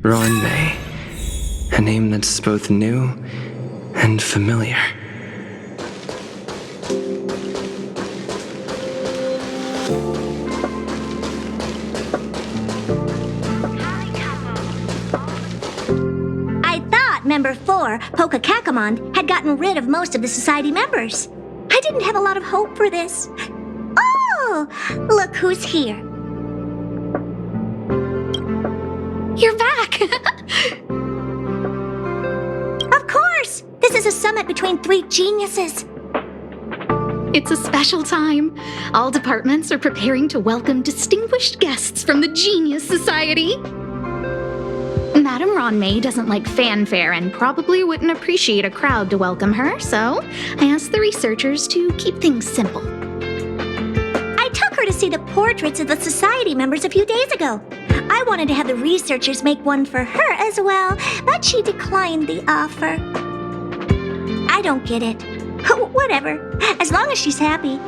Ronmei. A name that's both new and familiar. I thought Member 4, Pokakakamon, had gotten rid of most of the society members. I didn't have a lot of hope for this. Oh, look who's here. You're back! Of course! This is a summit between three geniuses. It's a special time. All departments are preparing to welcome distinguished guests from the Genius Society. Madame Ronmei doesn't like fanfare and probably wouldn't appreciate a crowd to welcome her, so I asked the researchers to keep things simple. I took her to see the portraits of the society members a few days ago. I wanted to have the researchers make one for her as well, but she declined the offer. I don't get it. Whatever, as long as she's happy.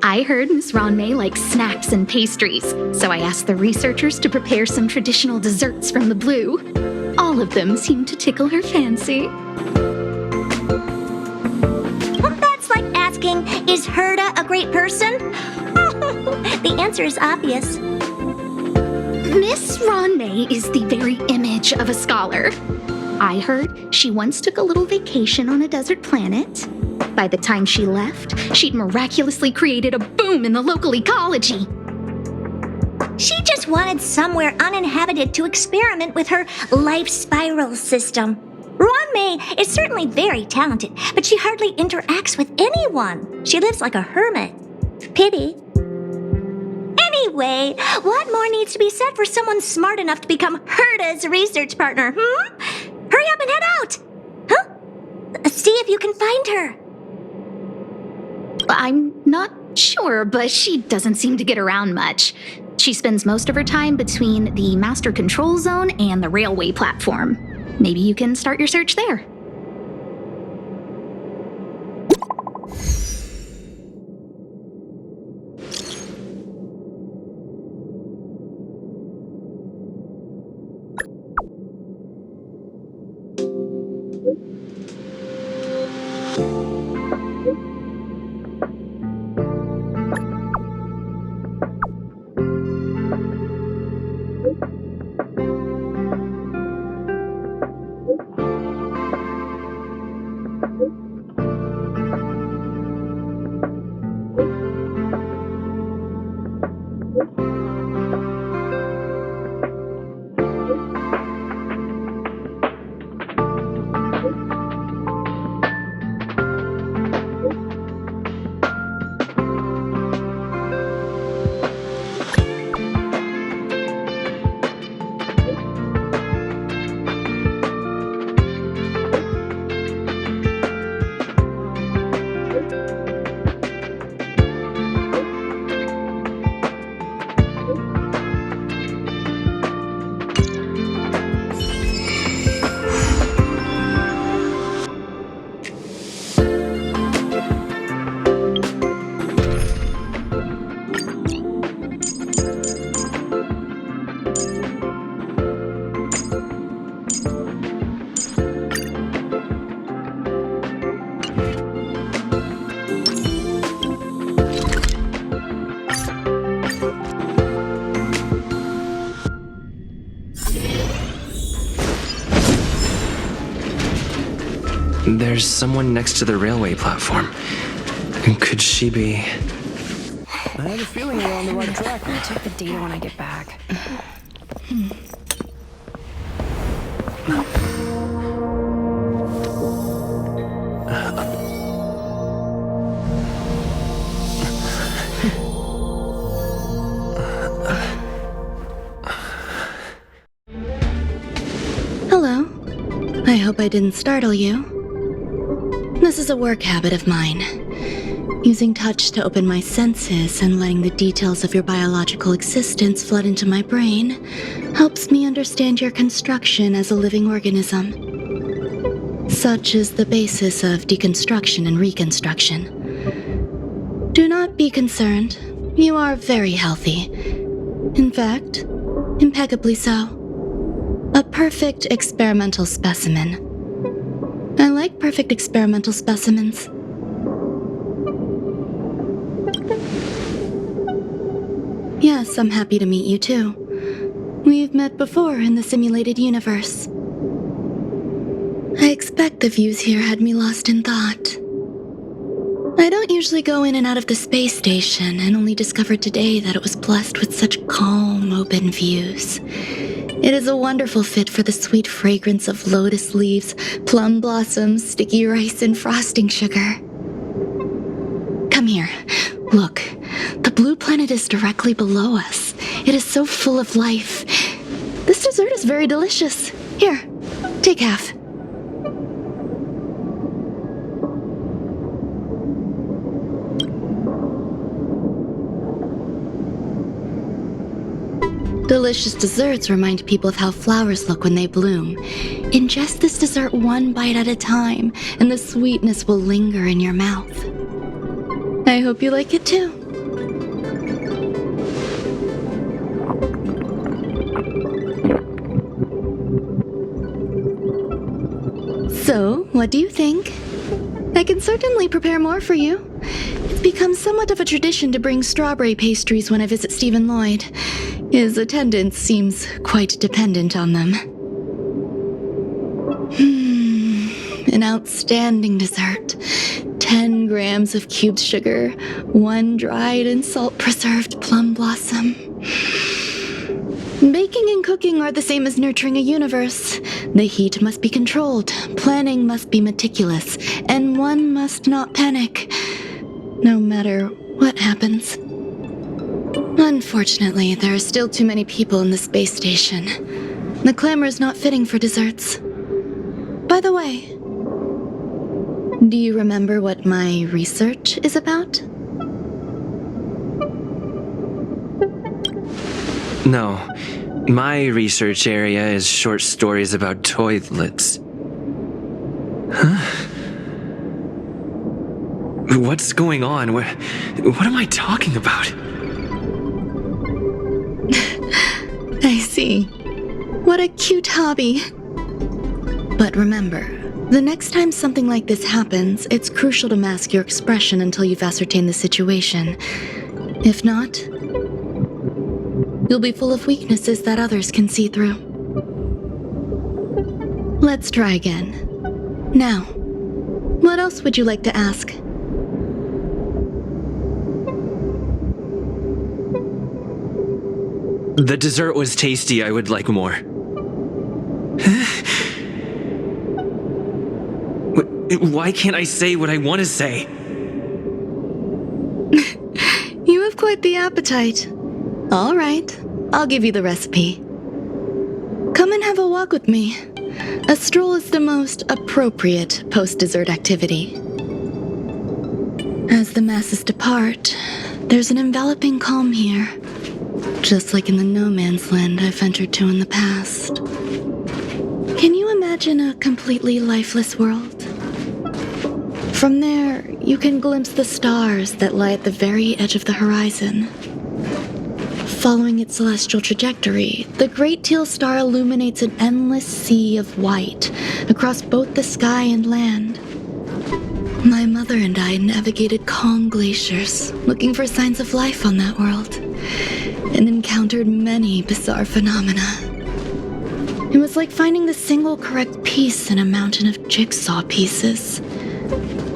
I heard Miss Ronmei likes snacks and pastries, so I asked the researchers to prepare some traditional desserts from the blue. All of them seemed to tickle her fancy. That's like asking, is Herda a great person? The answer is obvious. Miss Ronmei is the very image of a scholar. I heard she once took a little vacation on a desert planet. By the time she left, she'd miraculously created a boom in the local ecology. She just wanted somewhere uninhabited to experiment with her life spiral system. Ronmei is certainly very talented, but she hardly interacts with anyone. She lives like a hermit. Pity. Anyway, what more needs to be said for someone smart enough to become Herda's research partner, Hurry up and head out! Huh? See if you can find her. I'm not sure, but she doesn't seem to get around much. She spends most of her time between the master control zone and the railway platform. Maybe you can start your search there. There's someone next to the railway platform. Could she be... I have a feeling we're on the right track. I'll check the data when I get back. Hello. I hope I didn't startle you. This is a work habit of mine. Using touch to open my senses and letting the details of your biological existence flood into my brain helps me understand your construction as a living organism. Such is the basis of deconstruction and reconstruction. Do not be concerned. You are very healthy. In fact, impeccably so. A perfect experimental specimen. I like perfect experimental specimens. Yes, I'm happy to meet you too. We've met before in the simulated universe. I expect the views here had me lost in thought. I don't usually go in and out of the space station, and only discovered today that it was blessed with such calm, open views. It is a wonderful fit for the sweet fragrance of lotus leaves, plum blossoms, sticky rice, and frosting sugar. Come here. Look, the blue planet is directly below us. It is so full of life. This dessert is very delicious. Here, take half. Delicious desserts remind people of how flowers look when they bloom. Ingest this dessert one bite at a time, and the sweetness will linger in your mouth. I hope you like it too. So, what do you think? I can certainly prepare more for you. It's become somewhat of a tradition to bring strawberry pastries when I visit Stephen Lloyd. His attendance seems quite dependent on them. An outstanding dessert. 10 grams of cubed sugar, 1 dried and salt-preserved plum blossom. Baking and cooking are the same as nurturing a universe. The heat must be controlled, planning must be meticulous, and one must not panic, no matter what happens. Unfortunately, there are still too many people in the space station. The clamor is not fitting for desserts. By the way, do you remember what my research is about? No. My research area is short stories about toilets. Huh? What's going on? What am I talking about? I see. What a cute hobby. But remember, the next time something like this happens, it's crucial to mask your expression until you've ascertained the situation. If not, you'll be full of weaknesses that others can see through. Let's try again. Now, what else would you like to ask? The dessert was tasty. I would like more. Why can't I say what I want to say? You have quite the appetite. All right, I'll give you the recipe. Come and have a walk with me. A stroll is the most appropriate post-dessert activity. As the masses depart, there's an enveloping calm here, just like in the no man's land I've ventured to in the past. Can you imagine a completely lifeless world? From there, you can glimpse the stars that lie at the very edge of the horizon. Following its celestial trajectory, the Great Teal Star illuminates an endless sea of white across both the sky and land. My mother and I navigated calm glaciers, looking for signs of life on that world, and encountered many bizarre phenomena. It was like finding the single correct piece in a mountain of jigsaw pieces.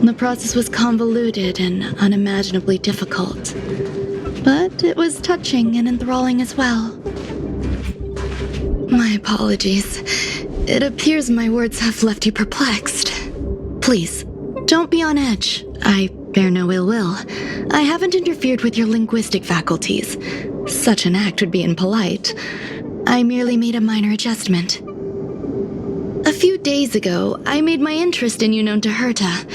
The process was convoluted and unimaginably difficult, but it was touching and enthralling as well. My apologies. It appears my words have left you perplexed. Please, don't be on edge. I bear no ill will. I haven't interfered with your linguistic faculties. Such an act would be impolite. I merely made a minor adjustment. A few days ago, I made my interest in you known to Herta.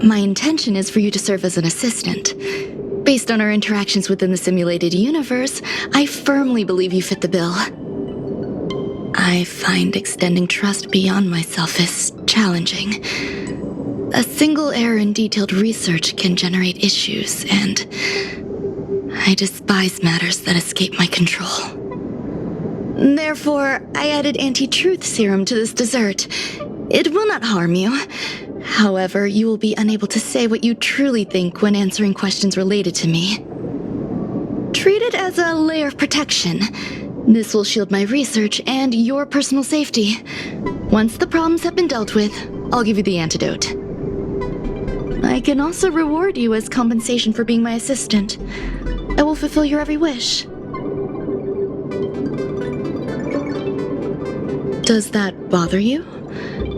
My intention is for you to serve as an assistant. Based on our interactions within the simulated universe, I firmly believe you fit the bill. I find extending trust beyond myself is challenging. A single error in detailed research can generate issues, and I despise matters that escape my control. Therefore, I added anti-truth serum to this dessert. It will not harm you. However, you will be unable to say what you truly think when answering questions related to me. Treat it as a layer of protection. This will shield my research and your personal safety. Once the problems have been dealt with, I'll give you the antidote. I can also reward you as compensation for being my assistant. I will fulfill your every wish. Does that bother you?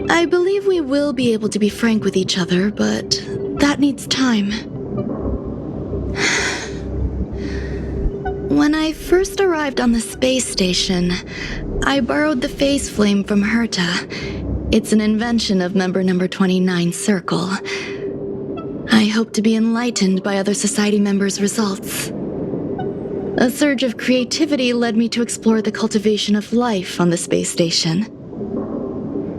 I believe we will be able to be frank with each other, but that needs time. When I first arrived on the space station, I borrowed the phase flame from Herta. It's an invention of member number 29 Circle. I hope to be enlightened by other society members' results. A surge of creativity led me to explore the cultivation of life on the space station.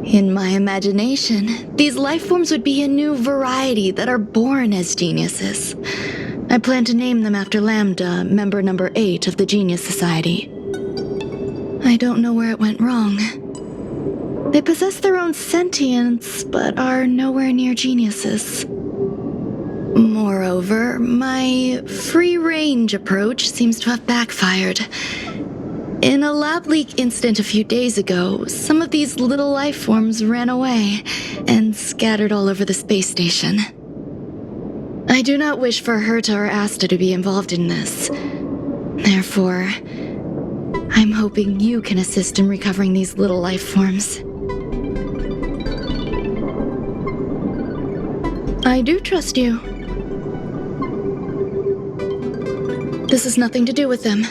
In my imagination, these life forms would be a new variety that are born as geniuses. I plan to name them after Lambda, member number 8 of the Genius Society. I don't know where it went wrong. They possess their own sentience, but are nowhere near geniuses. Moreover, my free-range approach seems to have backfired. In a lab leak incident a few days ago, some of these little life forms ran away and scattered all over the space station. I do not wish for Herta or Asta to be involved in this. Therefore, I'm hoping you can assist in recovering these little life forms. I do trust you. This has nothing to do with them.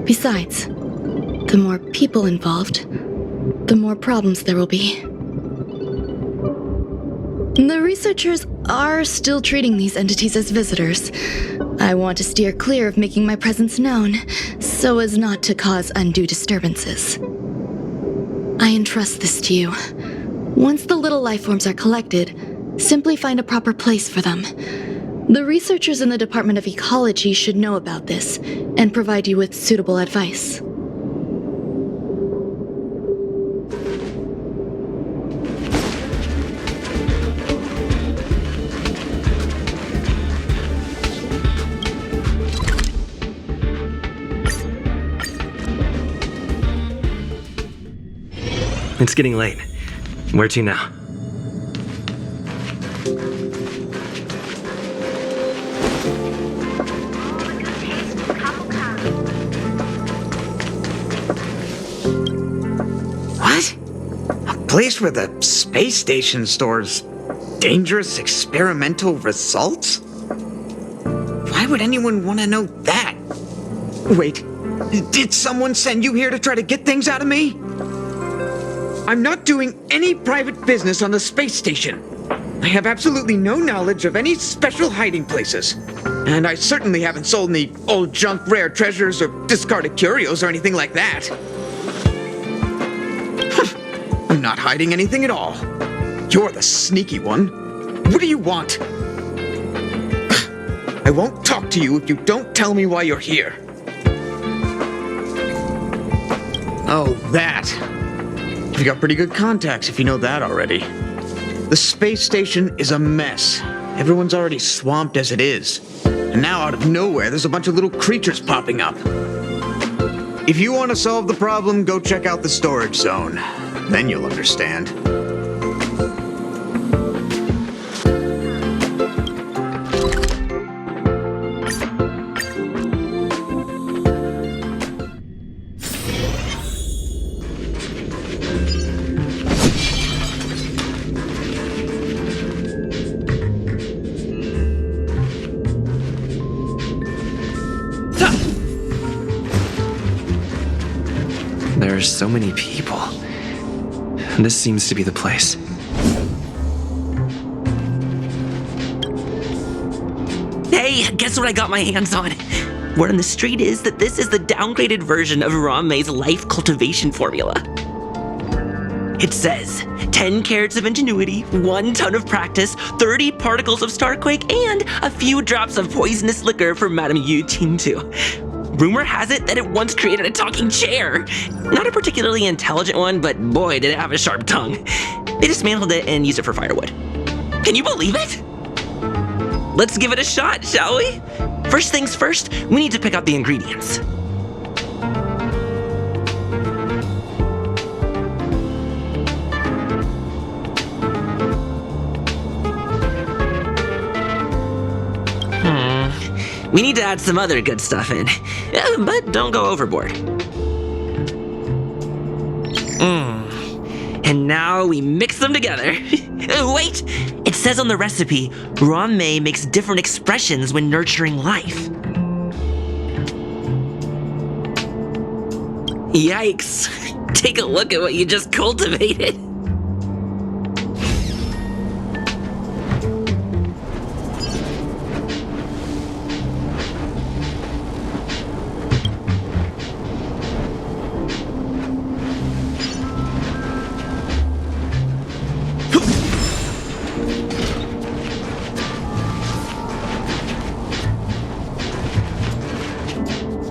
Besides, the more people involved, the more problems there will be. The researchers are still treating these entities as visitors. I want to steer clear of making my presence known, so as not to cause undue disturbances. I entrust this to you. Once the little life forms are collected, simply find a proper place for them. The researchers in the Department of Ecology should know about this and provide you with suitable advice. It's getting late. Where to now? What? A place where the space station stores dangerous experimental results? Why would anyone want to know that? Wait, did someone send you here to try to get things out of me? I'm not doing any private business on the space station. I have absolutely no knowledge of any special hiding places. And I certainly haven't sold any old junk rare treasures or discarded curios or anything like that. I'm not hiding anything at all. You're the sneaky one. What do you want? I won't talk to you if you don't tell me why you're here. Oh, that. You've got pretty good contacts if you know that already. The space station is a mess. Everyone's already swamped as it is. And now out of nowhere, there's a bunch of little creatures popping up. If you want to solve the problem, go check out the storage zone. Then you'll understand. There's so many people. This seems to be the place. Hey, guess what I got my hands on? Word on the street is that this is the downgraded version of Ranmei's life cultivation formula. It says 10 carats of ingenuity, 1 ton of practice, 30 particles of starquake, and a few drops of poisonous liquor for Madame Yu Tintu. rumor has it that it once created a talking chair. Not a particularly intelligent one, but boy, did it have a sharp tongue. They dismantled it and used it for firewood. Can you believe it? Let's give it a shot, shall we? First things first, we need to pick out the ingredients. We need to add some other good stuff in, but don't go overboard. And now we mix them together. Wait! It says on the recipe, Ron-mei makes different expressions when nurturing life. Yikes! Take a look at what you just cultivated.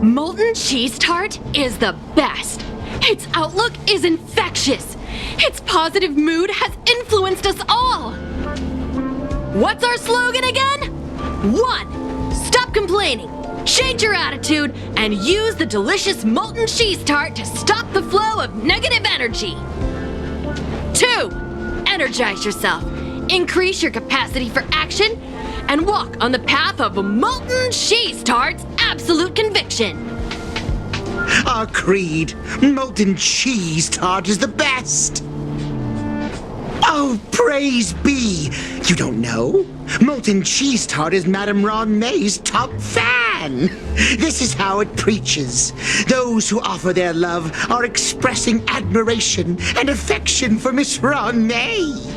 Molten cheese tart is the best. Its outlook is infectious. Its positive mood has influenced us all. What's our slogan again? 1. Stop complaining. Change your attitude and use the delicious molten cheese tart to stop the flow of negative energy. 2. Energize yourself. Increase your capacity for action and walk on the path of molten cheese tart's absolute conviction. Our creed, molten cheese tart is the best. Oh, praise be! You don't know? Molten cheese tart is Madame Ron-mei's top fan. This is how it preaches. Those who offer their love are expressing admiration and affection for Miss Ron-mei.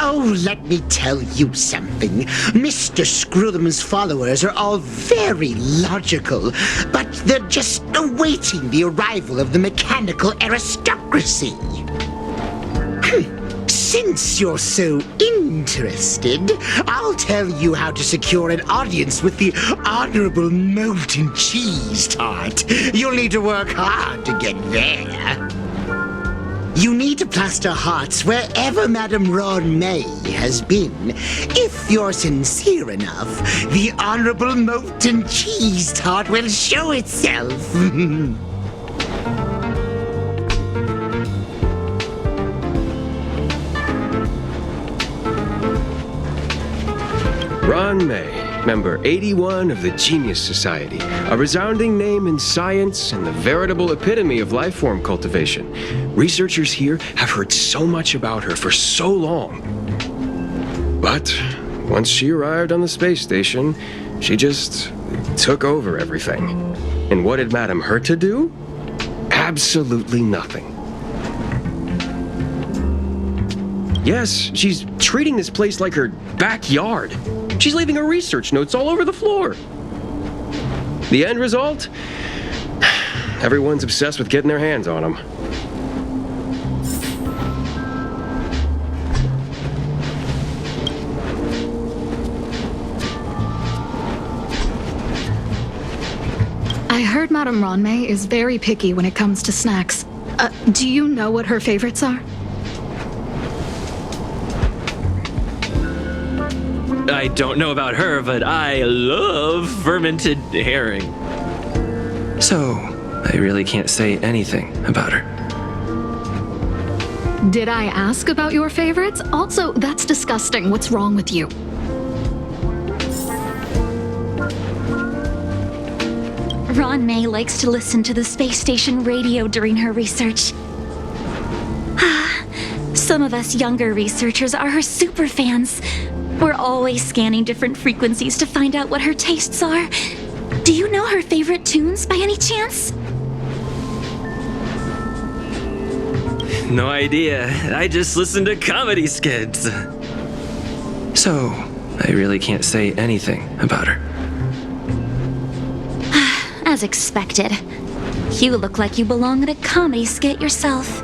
Oh, let me tell you something. Mr. Screwthum's followers are all very logical, but they're just awaiting the arrival of the mechanical aristocracy. Since you're so interested, I'll tell you how to secure an audience with the Honorable Molten Cheese Tart. You'll need to work hard to get there. You need to plaster hearts wherever Madame Ron-mei has been. If you're sincere enough, the Honorable Molten Cheese Tart will show itself. Ron-mei, member 81 of the Genius Society, a resounding name in science and the veritable epitome of lifeform cultivation. Researchers here have heard so much about her for so long. But once she arrived on the space station, she just took over everything. And what did Madame hurt to do? Absolutely nothing. Yes, she's treating this place like her backyard. She's leaving her research notes all over the floor. The end result? Everyone's obsessed with getting their hands on them. I heard Madame Ron-mei is very picky when it comes to snacks. Do you know what her favorites are? I don't know about her, but I love fermented herring. So, I really can't say anything about her. Did I ask about your favorites? Also, that's disgusting. What's wrong with you? Ron-mei likes to listen to the space station radio during her research. Some of us younger researchers are her super fans. We're always scanning different frequencies to find out what her tastes are. Do you know her favorite tunes by any chance? No idea. I just listen to comedy skits. So, I really can't say anything about her. As expected. You look like you belong in a comedy skit yourself.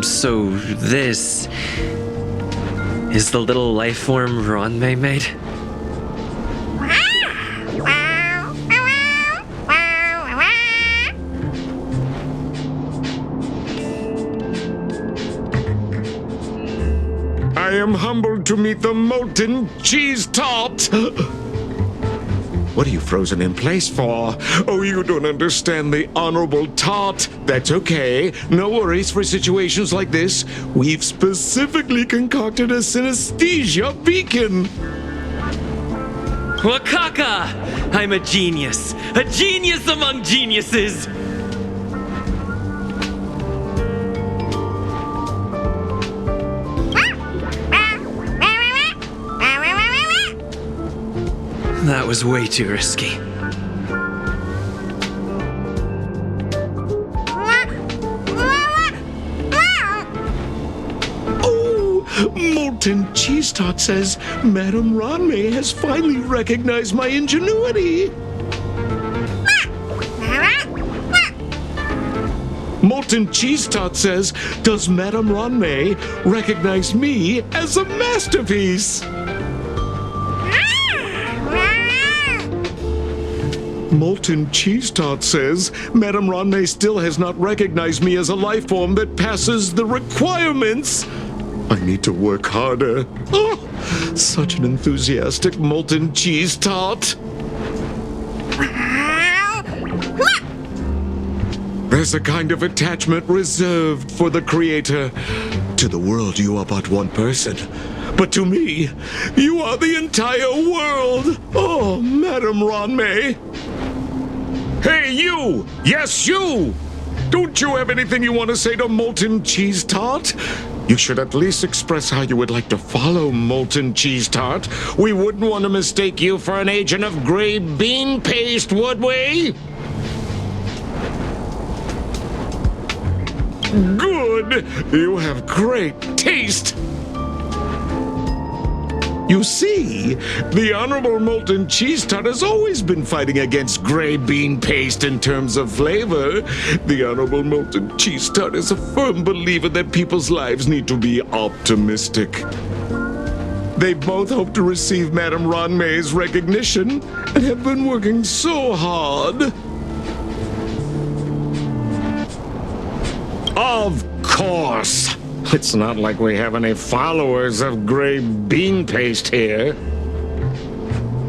So this is the little life form Ronmei made? I am humbled to meet the molten cheese tart. What are you frozen in place for? Oh, you don't understand the honorable tart. That's okay. No worries for situations like this. We've specifically concocted a synesthesia beacon. Wakaka! I'm a genius among geniuses! That was way too risky. Oh, molten cheese tart says Madame Ronmei has finally recognized my ingenuity. Molten cheese tart says, does Madame Ronmei recognize me as a masterpiece? Molten cheese tart says, Madame Ronmei still has not recognized me as a life form that passes the requirements. I need to work harder. Oh, such an enthusiastic molten cheese tart. There's a kind of attachment reserved for the creator. To the world, you are but one person. But to me, you are the entire world. Oh, Madame Ronmei. Hey, you! Yes, you! Don't you have anything you want to say to Molten Cheese Tart? You should at least express how you would like to follow Molten Cheese Tart. We wouldn't want to mistake you for an agent of gray bean paste, would we? Good! You have great taste! You see, the Honorable Molten Cheese Tart has always been fighting against gray bean paste in terms of flavor. The Honorable Molten Cheese Tart is a firm believer that people's lives need to be optimistic. They both hope to receive Madame Ronmei's recognition and have been working so hard. Of course! It's not like we have any followers of gray bean paste here.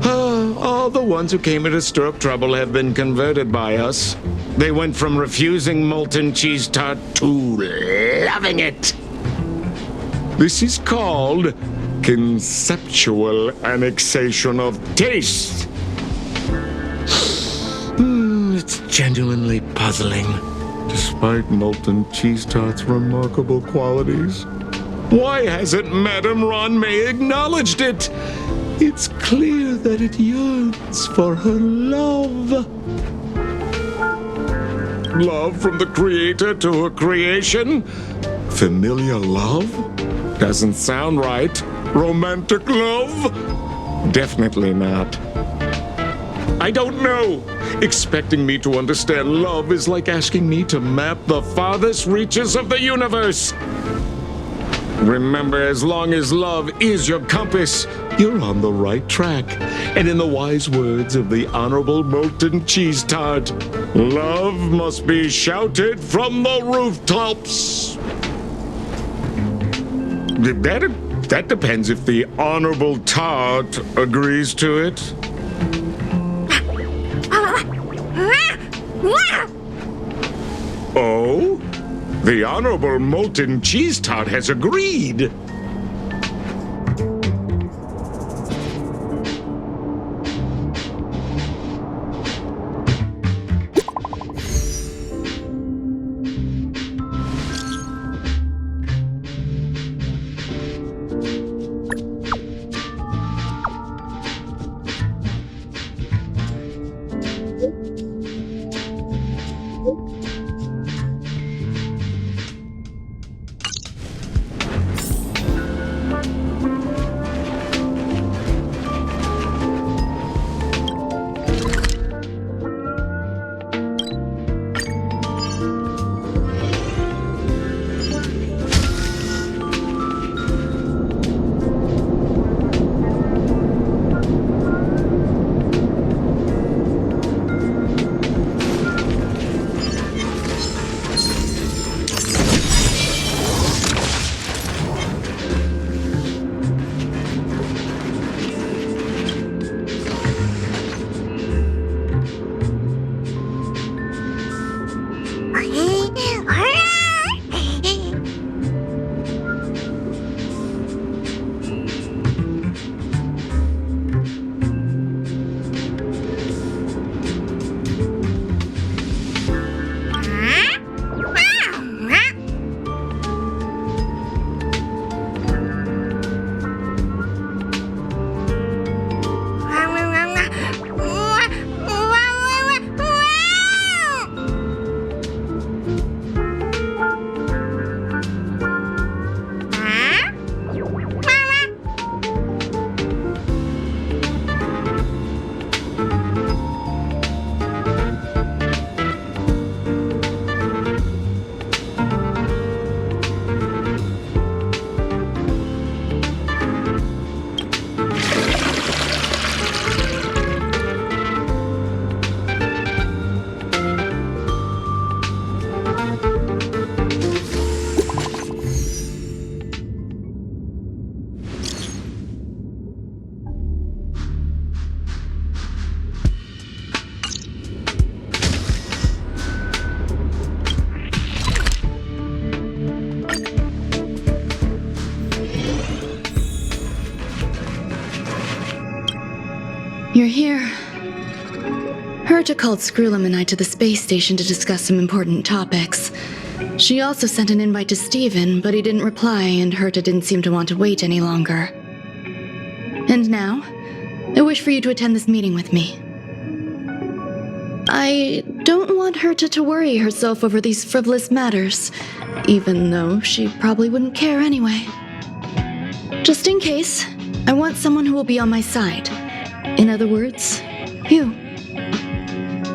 All the ones who came here to stir up trouble have been converted by us. They went from refusing molten cheese tart to loving it. This is called conceptual annexation of taste. It's genuinely puzzling. Despite Molten Cheese Tart's remarkable qualities, why hasn't Madame Ronmei acknowledged it? It's clear that it yearns for her love. Love from the creator to her creation? Familiar love? Doesn't sound right. Romantic love? Definitely not. I don't know. Expecting me to understand love is like asking me to map the farthest reaches of the universe. Remember, as long as love is your compass, you're on the right track. And in the wise words of the Honorable Molten Cheese Tart, love must be shouted from the rooftops. That depends if the Honorable Tart agrees to it. Oh? The Honorable Molten Cheese Tart has agreed. here. Herta called Skrullum and I to the space station to discuss some important topics. She also sent an invite to Steven, but he didn't reply, and Herta didn't seem to want to wait any longer. And now, I wish for you to attend this meeting with me. I don't want Herta to worry herself over these frivolous matters, even though she probably wouldn't care anyway. Just in case, I want someone who will be on my side. In other words, you.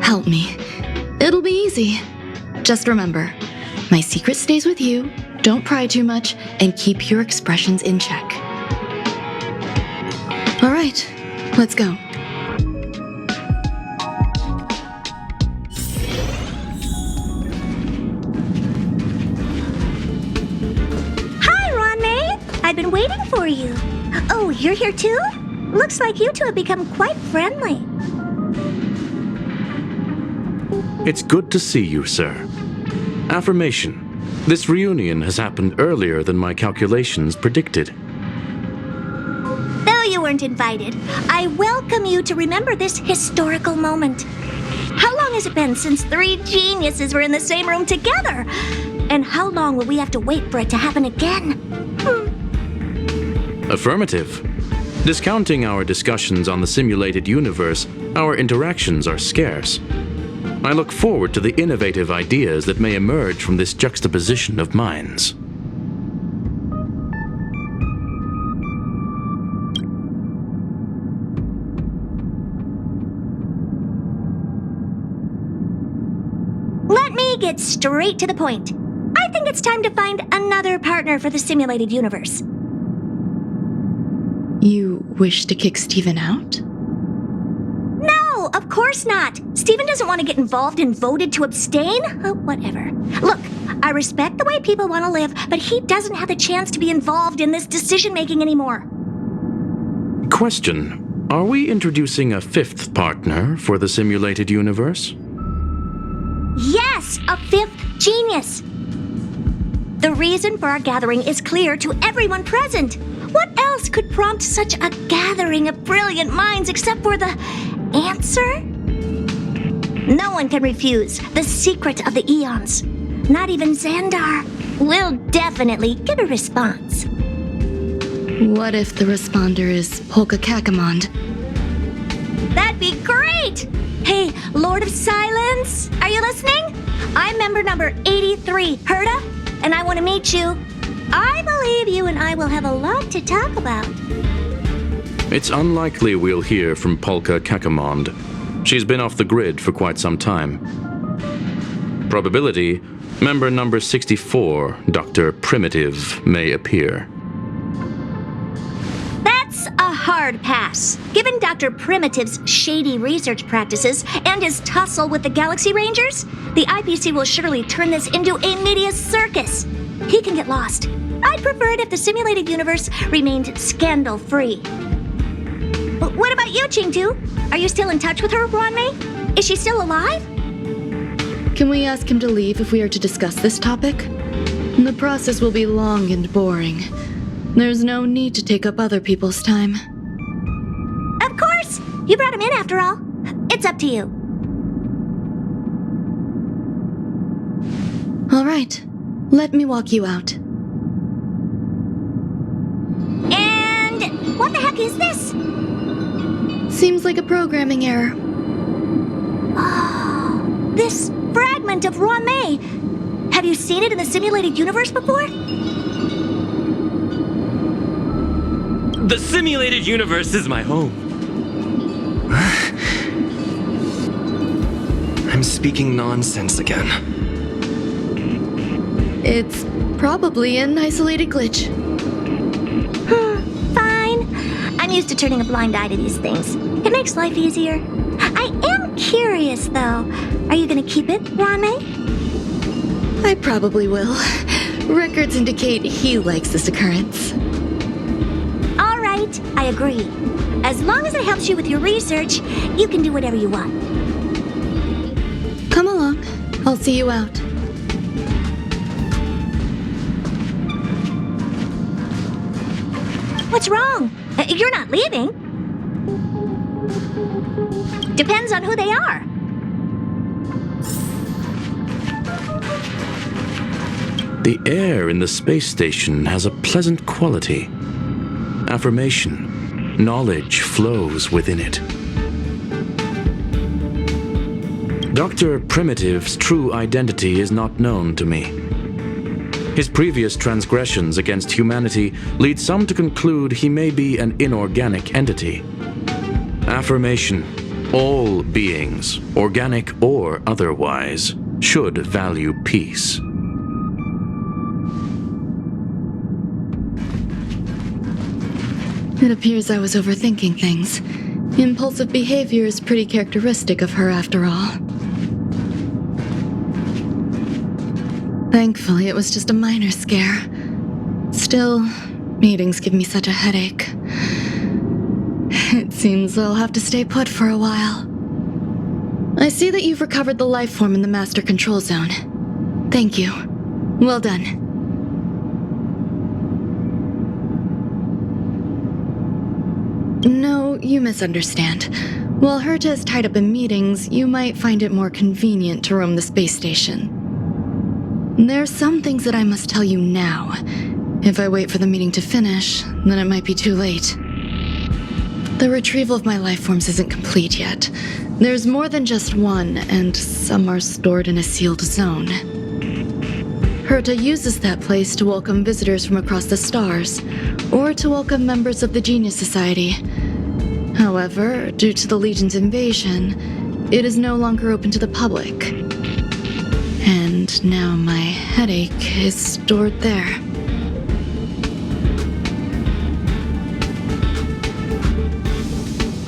Help me. It'll be easy. Just remember, my secret stays with you, don't pry too much, and keep your expressions in check. All right, let's go. Hi, Ron-May! I've been waiting for you. Oh, you're here too? Looks like you two have become quite friendly. It's good to see you, sir. Affirmation. This reunion has happened earlier than my calculations predicted. Though you weren't invited, I welcome you to remember this historical moment. How long has it been since 3 geniuses were in the same room together? And how long will we have to wait for it to happen again? Affirmative. Discounting our discussions on the simulated universe, our interactions are scarce. I look forward to the innovative ideas that may emerge from this juxtaposition of minds. Let me get straight to the point. I think it's time to find another partner for the simulated universe. You wish to kick Steven out? No, of course not. Steven doesn't want to get involved and voted to abstain. Whatever. Look, I respect the way people want to live, but he doesn't have the chance to be involved in this decision-making anymore. Question. Are we introducing a 5th partner for the simulated universe? Yes, a 5th genius. The reason for our gathering is clear to everyone present. What else could prompt such a gathering of brilliant minds except for the answer? No one can refuse the secret of the eons. Not even Xandar. We'll definitely get a response. What if the responder is Polka Kakamond? That'd be great! Hey, Lord of Silence, are you listening? I'm member number 83, Herta, and I want to meet you. I believe you and I will have a lot to talk about. It's unlikely we'll hear from Polka Kakamond. She's been off the grid for quite some time. Probability, member number 64, Dr. Primitive, may appear. That's a hard pass. Given Dr. Primitive's shady research practices and his tussle with the Galaxy Rangers, the IPC will surely turn this into a media circus. He can get lost. I'd prefer it if the simulated universe remained scandal-free. What about you, Chengdu? Are you still in touch with her, Ron-May? Is she still alive? Can we ask him to leave if we are to discuss this topic? The process will be long and boring. There's no need to take up other people's time. Of course! You brought him in after all. It's up to you. All right. Let me walk you out. And what the heck is this? Seems like a programming error. Oh, this fragment of Ron-May. Have you seen it in the simulated universe before? The simulated universe is my home. I'm speaking nonsense again. It's probably an isolated glitch. Fine. I'm used to turning a blind eye to these things. It makes life easier. I am curious, though. Are you going to keep it, Ron-May? I probably will. Records indicate he likes this occurrence. All right, I agree. As long as it helps you with your research, you can do whatever you want. Come along. I'll see you out. What's wrong? You're not leaving? Depends on who they are. The air in the space station has a pleasant quality. Affirmation. Knowledge flows within it. Dr. Primitive's true identity is not known to me. His previous transgressions against humanity lead some to conclude he may be an inorganic entity. Affirmation. All beings, organic or otherwise, should value peace. It appears I was overthinking things. Impulsive behavior is pretty characteristic of her after all. Thankfully, it was just a minor scare. Still, meetings give me such a headache. It seems I'll have to stay put for a while. I see that you've recovered the life form in the master control zone. Thank you. Well done. No, you misunderstand. While Herta is tied up in meetings, you might find it more convenient to roam the space station. There are some things that I must tell you now. If I wait for the meeting to finish, then it might be too late. The retrieval of my life forms isn't complete yet. There's more than just one, and some are stored in a sealed zone. Herta uses that place to welcome visitors from across the stars, or to welcome members of the Genius Society. However, due to the Legion's invasion, it is no longer open to the public. And now my headache is stored there.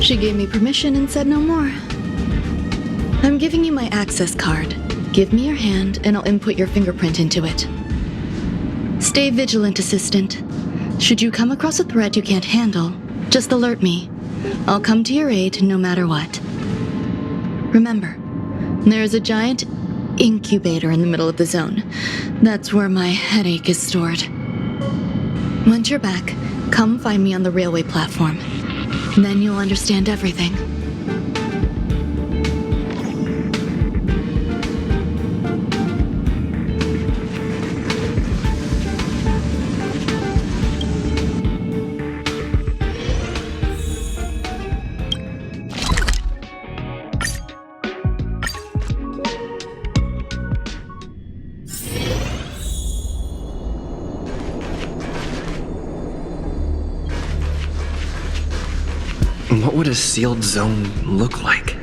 She gave me permission and said no more. I'm giving you my access card. Give me your hand and I'll input your fingerprint into it. Stay vigilant, Assistant. Should you come across a threat you can't handle, just alert me. I'll come to your aid no matter what. Remember, there is a giant incubator in the middle of the zone. That's where my headache is stored. Once you're back, come find me on the railway platform. Then you'll understand everything. What would a sealed zone look like?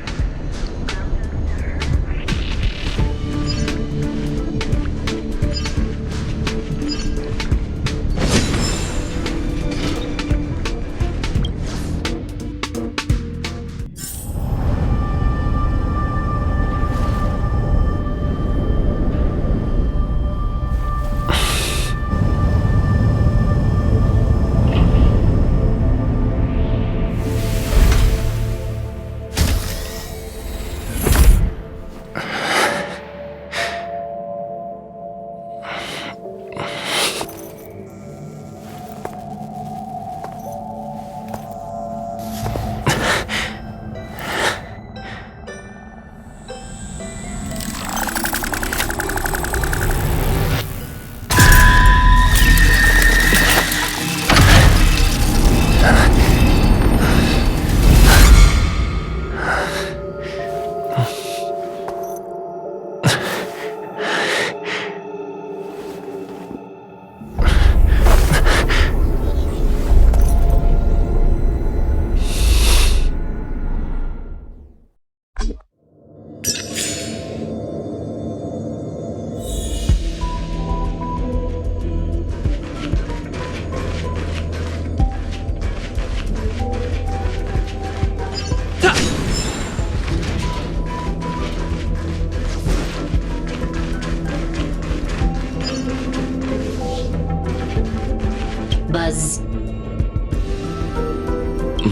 Buzz.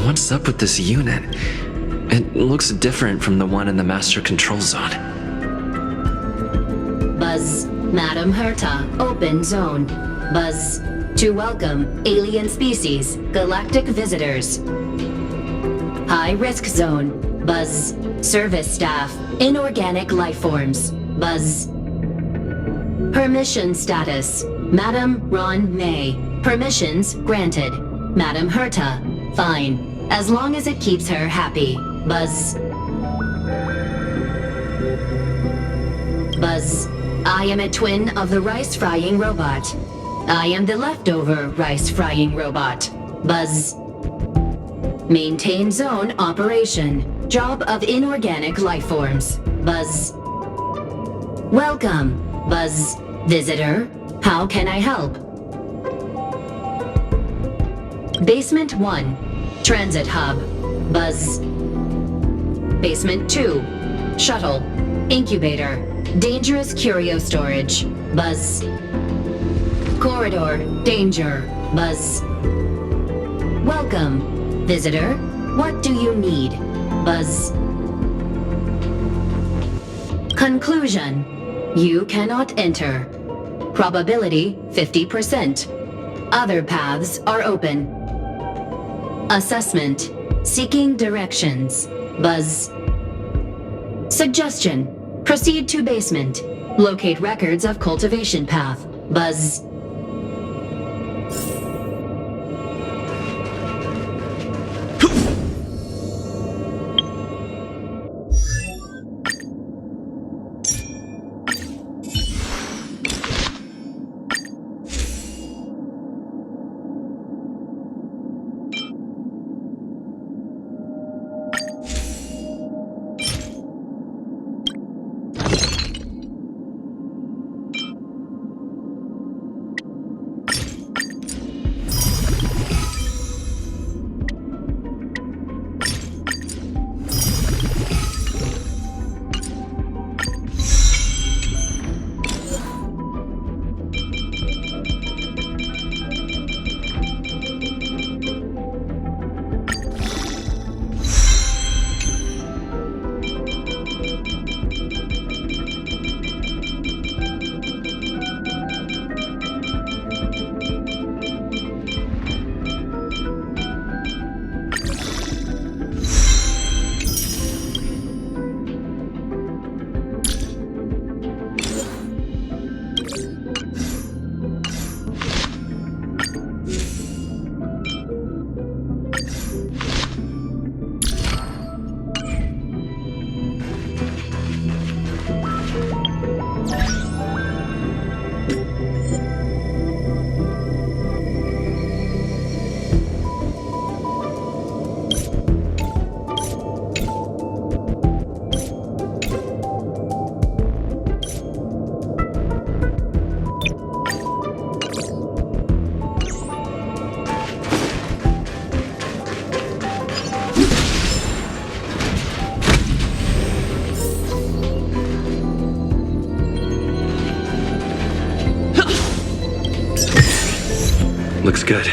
What's up with this unit? It looks different from the one in the Master Control Zone. Buzz. Madam Herta, open zone. Buzz. To welcome alien species, galactic visitors. High risk zone. Buzz. Service staff. Inorganic lifeforms. Buzz. Permission status. Madam Ron May. Permissions granted. Madam Herta. Fine. As long as it keeps her happy. Buzz. Buzz. I am a twin of the rice-frying robot. I am the leftover rice-frying robot. Buzz. Maintain zone operation. Job of inorganic lifeforms. Buzz. Welcome, Buzz. Visitor, how can I help? Basement 1. Transit hub. Buzz. Basement 2. Shuttle. Incubator. Dangerous curio storage. Buzz. Corridor. Danger. Buzz. Welcome. Visitor, what do you need? Buzz. Conclusion. You cannot enter. Probability 50%. Other paths are open. Assessment. Seeking directions. Buzz. Suggestion. Proceed to basement. Locate records of cultivation path. Buzz. Looks good.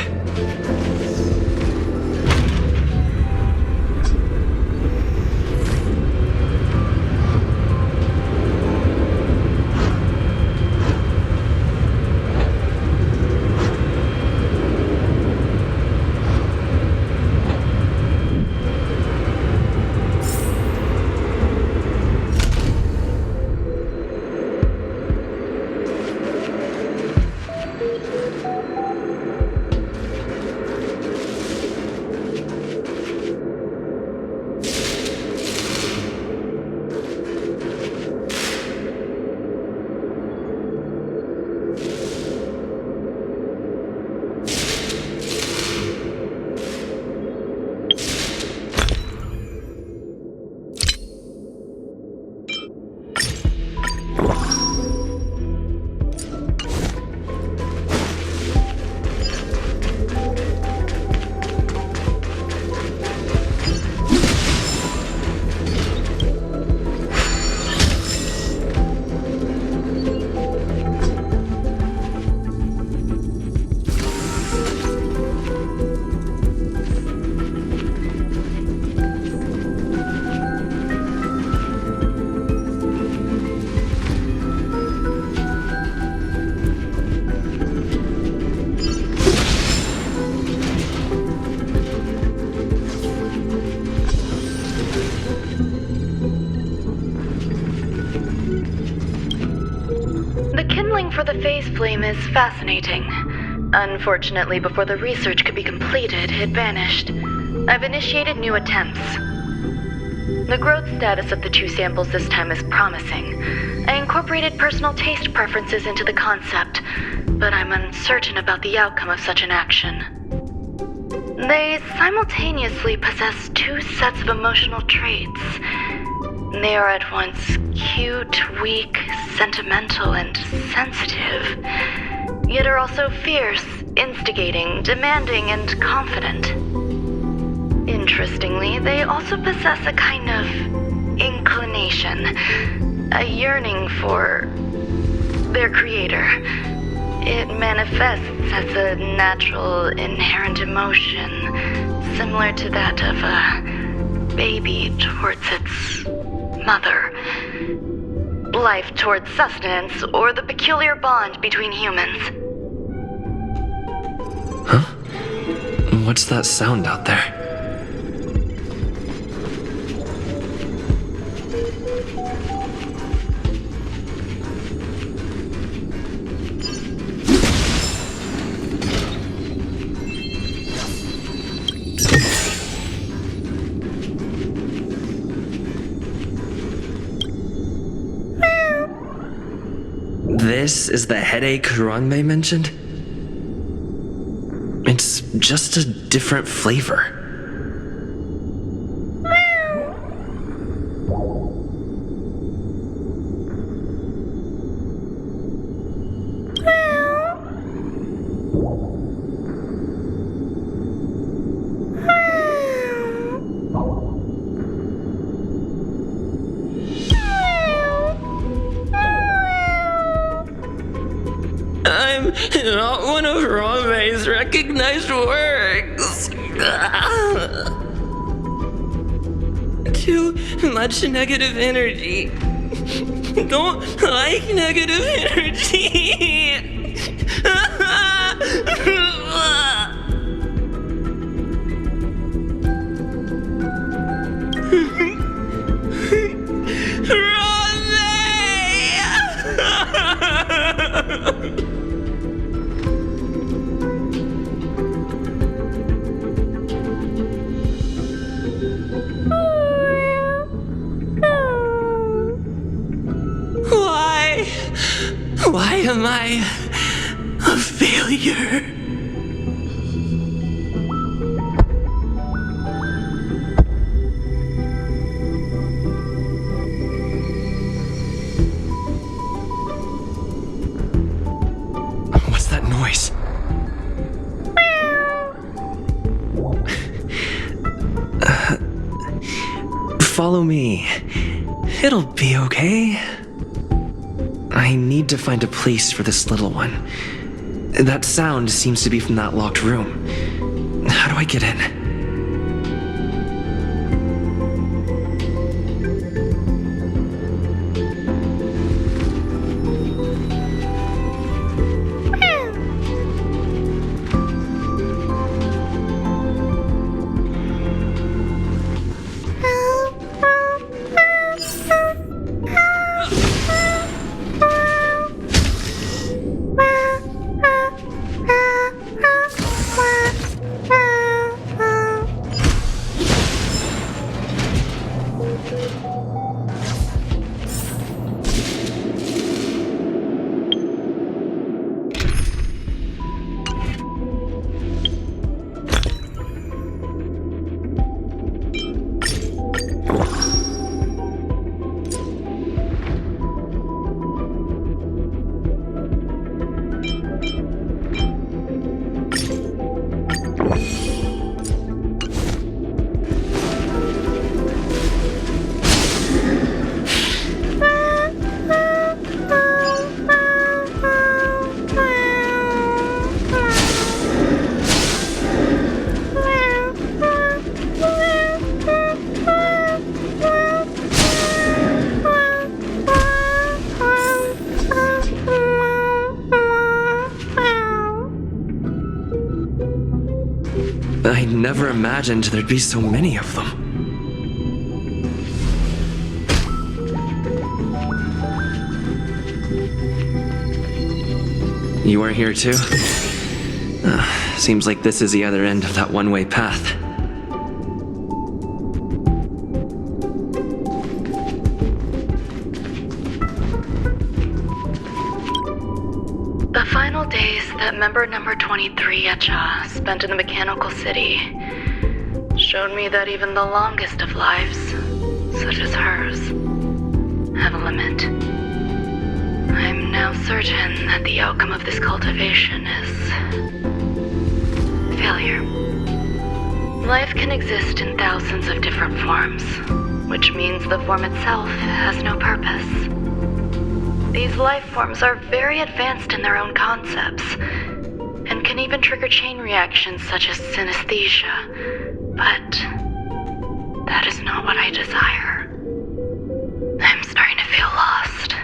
Searching for the phase flame is fascinating. Unfortunately, before the research could be completed, it vanished. I've initiated new attempts. The growth status of the 2 samples this time is promising. I incorporated personal taste preferences into the concept, but I'm uncertain about the outcome of such an action. They simultaneously possess 2 sets of emotional traits. They are at once cute, weak, sentimental, and sensitive, yet are also fierce, instigating, demanding, and confident. Interestingly, they also possess a kind of inclination, a yearning for their creator. It manifests as a natural, inherent emotion, similar to that of a baby towards its mother. Life towards sustenance, or the peculiar bond between humans. Huh? What's that sound out there? This is the headache Ranmei mentioned? It's just a different flavor. I'm not one of Ranmei's recognized works. Too much negative energy. Don't like negative energy. Why am I a failure? What's that noise? Follow me. It'll be okay. I need to find a place for this little one. That sound seems to be from that locked room. How do I get in? I never imagined there'd be so many of them. You are here too? Seems like this is the other end of that one-way path. The final days that member number 23 Echa spent in the mechanical city showed me that even the longest of lives, such as hers, have a limit. I'm now certain that the outcome of this cultivation is failure. Life can exist in thousands of different forms, which means the form itself has no purpose. These life forms are very advanced in their own concepts, and can even trigger chain reactions such as synesthesia, but that is not what I desire. I'm starting to feel lost.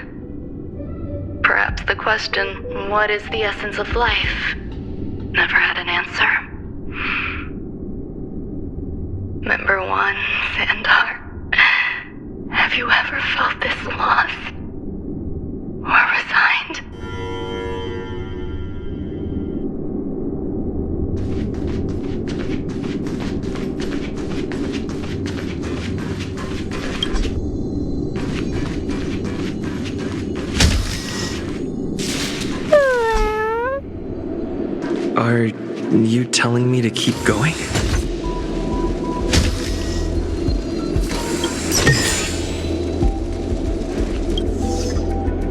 Perhaps the question, what is the essence of life, never had an answer. Member 1, Sandar, have you ever felt this lost? Or resigned? Are you telling me to keep going?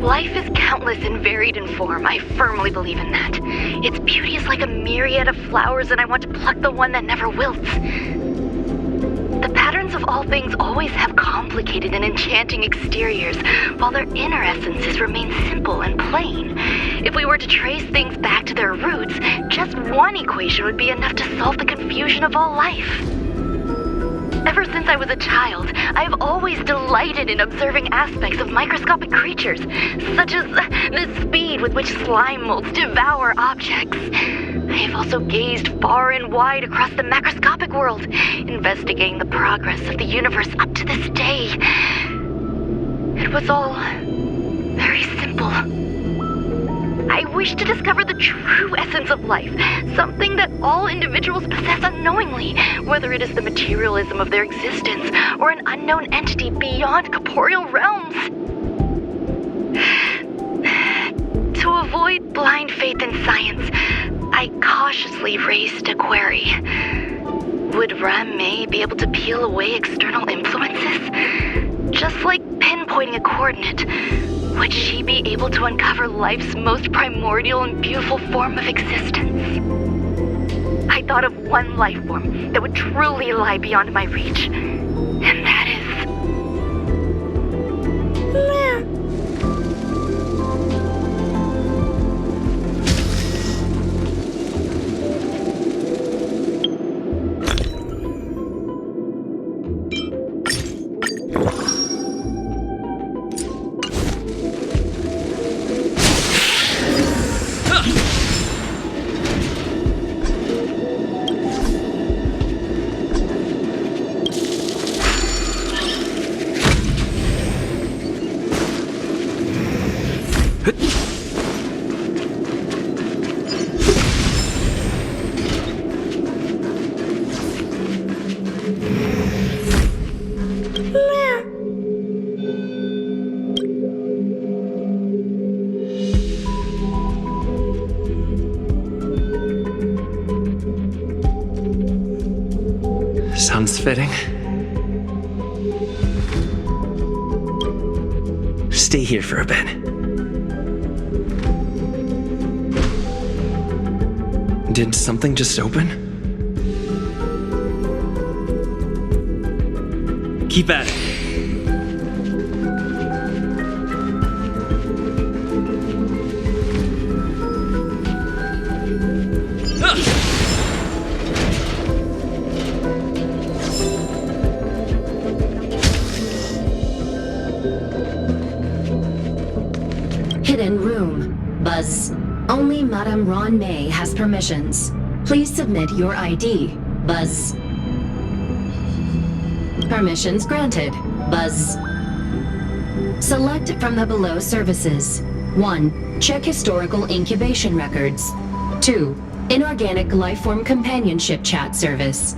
Life is countless and varied in form. I firmly believe in that. Its beauty is like a myriad of flowers, and I want to pluck the one that never wilts. The patterns of all things always have complicated and enchanting exteriors, while their inner essences remain simple and plain. If we were to trace things back to their roots, just one equation would be enough to solve the confusion of all life. Ever since I was a child, I have always delighted in observing aspects of microscopic creatures, such as the speed with which slime molds devour objects. I have also gazed far and wide across the macroscopic world, investigating the progress of the universe up to this day. It was all very simple. I wish to discover the true essence of life, something that all individuals possess unknowingly, whether it is the materialism of their existence or an unknown entity beyond corporeal realms. To avoid blind faith in science, I cautiously raised a query. Would Ram-Mei be able to peel away external influences? Just like pinpointing a coordinate, would she be able to uncover life's most primordial and beautiful form of existence? I thought of one life form that would truly lie beyond my reach, and that is... Sounds fitting. Stay here for a bit. Did something just open? Keep at it. Hidden room. Buzz. Only Madame Ron-Mei has permissions. Please submit your ID. Buzz. Permissions granted. Buzz. Select from the below services. 1. Check historical incubation records. 2. Inorganic lifeform companionship chat service.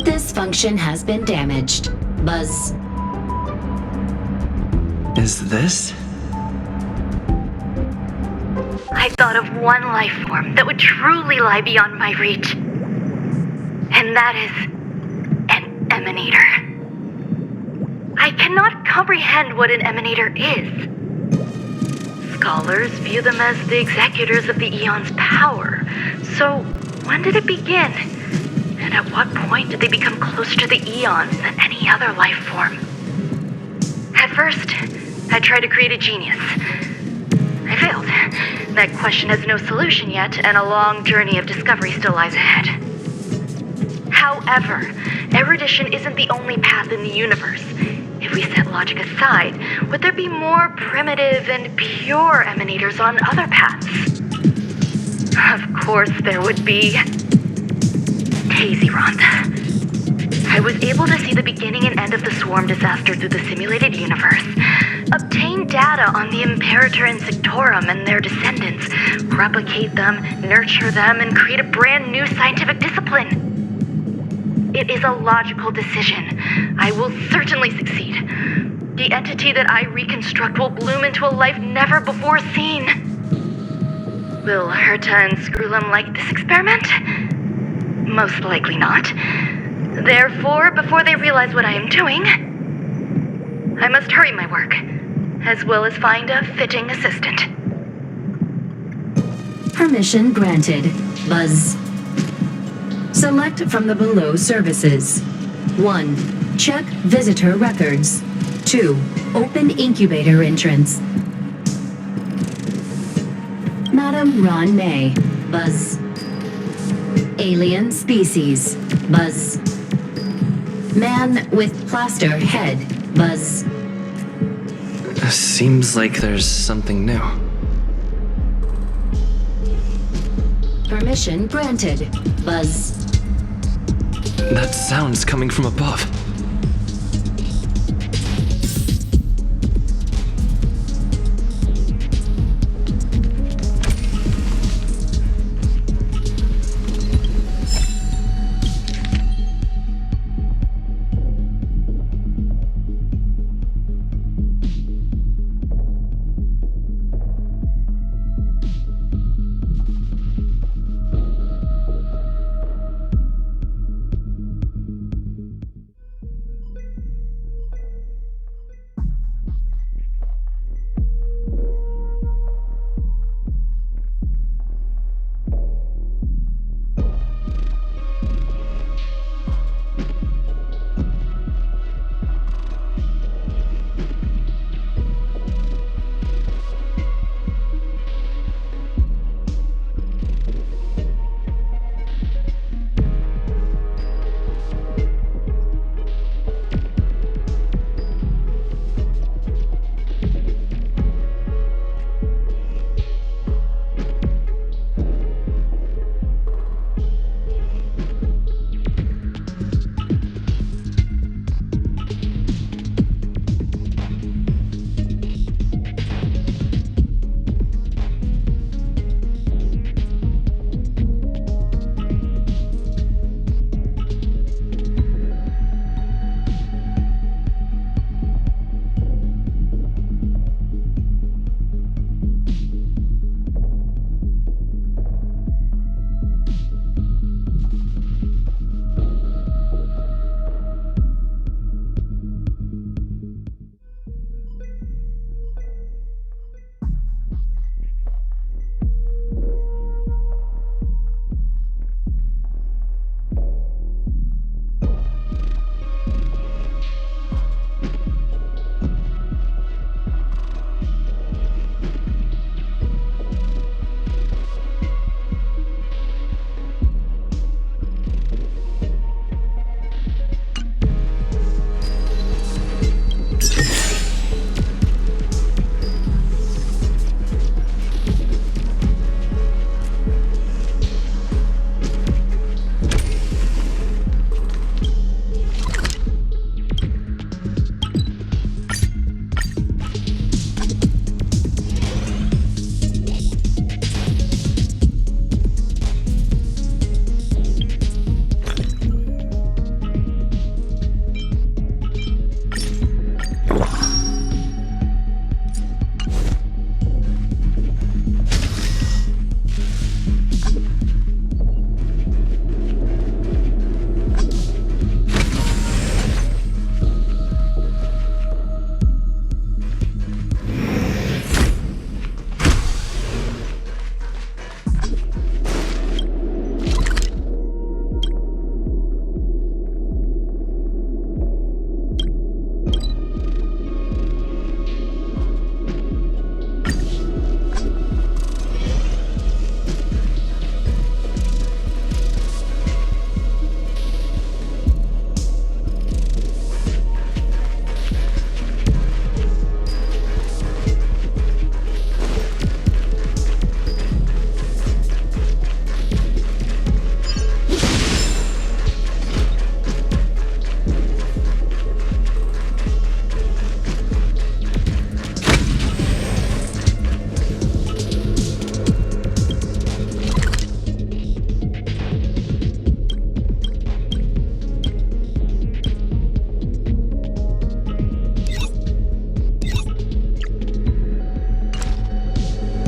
This function has been damaged. Buzz. Is this? I thought of one life form that would truly lie beyond my reach. And that is an emanator. I cannot comprehend what an emanator is. Scholars view them as the executors of the Eon's power. So, when did it begin? And at what point did they become closer to the Eons than any other life form? At first, I tried to create a genius. I failed. That question has no solution yet, and a long journey of discovery still lies ahead. However, erudition isn't the only path in the universe. If we set logic aside, would there be more primitive and pure emanators on other paths? Of course there would be. Hazyron. I was able to see the beginning and end of the swarm disaster through the simulated universe, obtain data on the Imperator and Sectorum and their descendants, replicate them, nurture them, and create a brand new scientific discipline. It is a logical decision. I will certainly succeed. The entity that I reconstruct will bloom into a life never before seen. Will Herta and Screwlum like this experiment? Most likely not. Therefore, before they realize what I am doing, I must hurry my work, as well as find a fitting assistant. Permission granted. Buzz. Select from the below services. 1. Check visitor records. 2. Open incubator entrance. Madam Ron May. Buzz. Alien species. Buzz. Man with plaster head. Buzz. Seems like there's something new. Permission granted. Buzz. That sound's coming from above.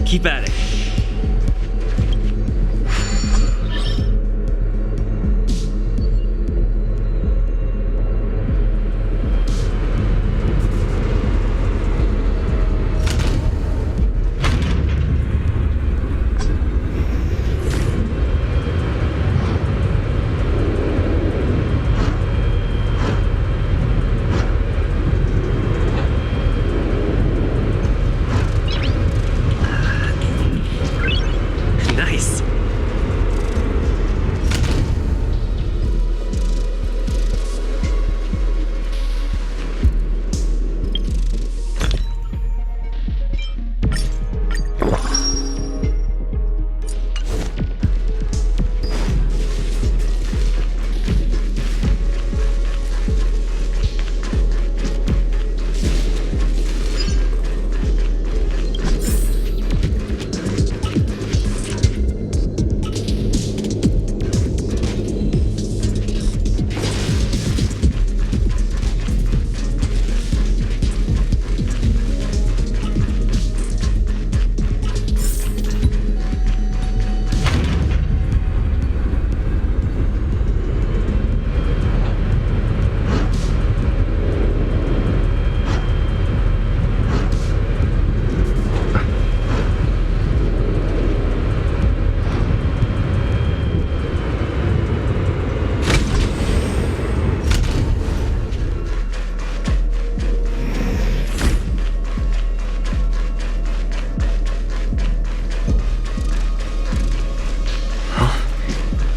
Keep at it. Nice.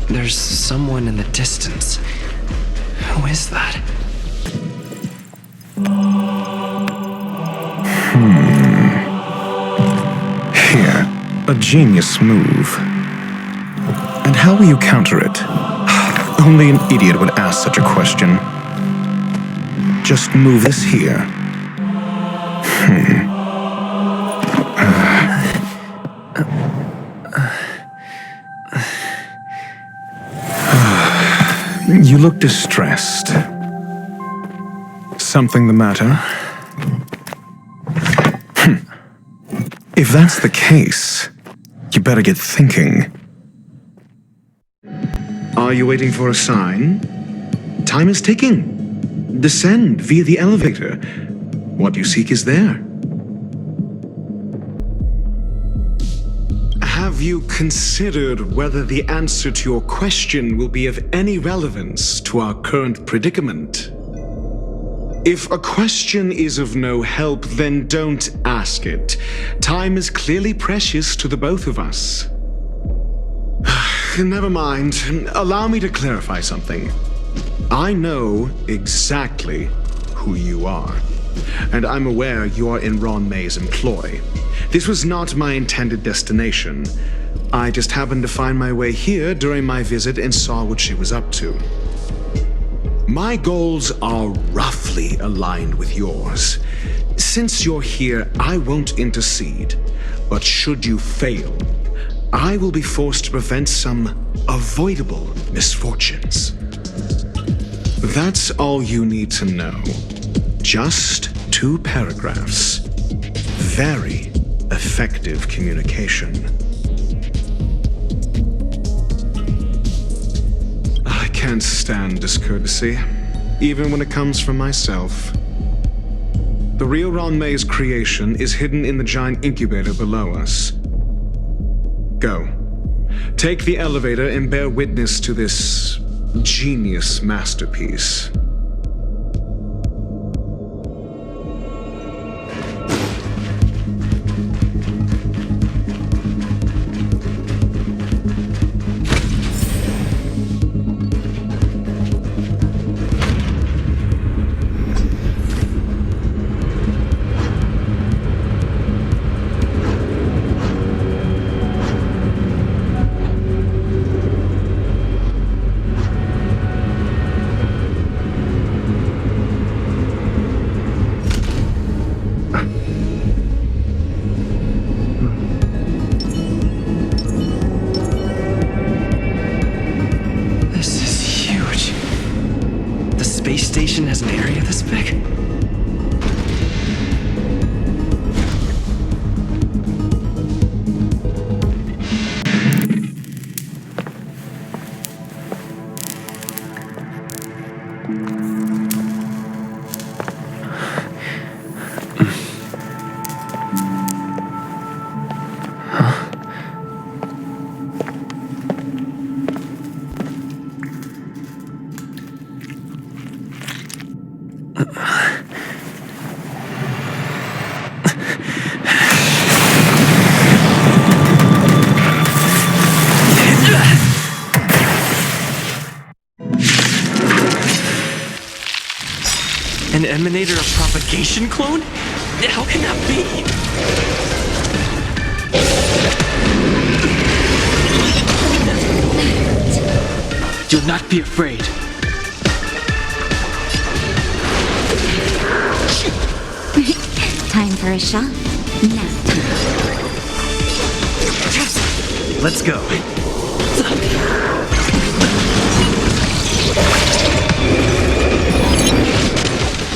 There's someone in the distance. Who is that? Here, a genius move. And how will you counter it? Only an idiot would ask such a question. Just move this here. You look distressed. Something the matter? If that's the case, you better get thinking. Are you waiting for a sign? Time is ticking. Descend via the elevator. What you seek is there. Have you considered whether the answer to your question will be of any relevance to our current predicament? If a question is of no help, then don't ask it. Time is clearly precious to the both of us. Never mind. Allow me to clarify something. I know exactly who you are, and I'm aware you are in Ron May's employ. This was not my intended destination. I just happened to find my way here during my visit and saw what she was up to. My goals are roughly aligned with yours. Since you're here, I won't intercede. But should you fail, I will be forced to prevent some avoidable misfortunes. That's all you need to know. Just 2 paragraphs. Very effective communication. I can't stand discourtesy, even when it comes from myself. The real Ron May's creation is hidden in the giant incubator below us. Go. Take the elevator and bear witness to this genius masterpiece. An emanator of propagation clone? How can that be? Do not be afraid. Time for a shot. Nap time. Let's go.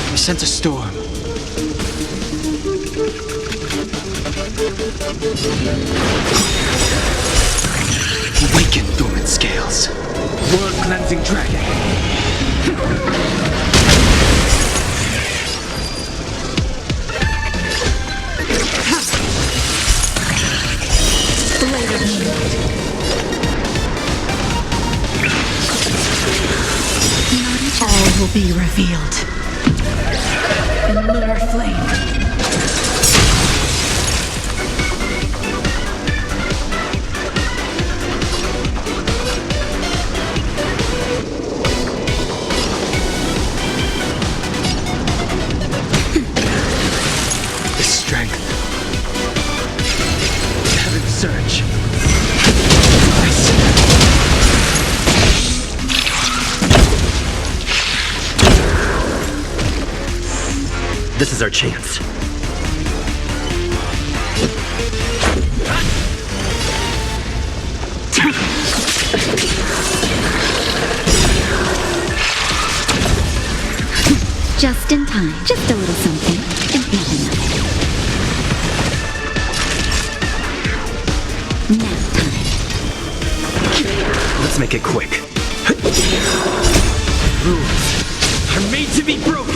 I sense a storm. Awaken, dormant scales. World-cleansing dragon. Blade of moonlight. All will be revealed in lunar flame. The strength. Heaven's surge. This is our chance. Just in time. Just a little something. And nothing of it. Nap time. Let's make it quick. Rules are made to be broken.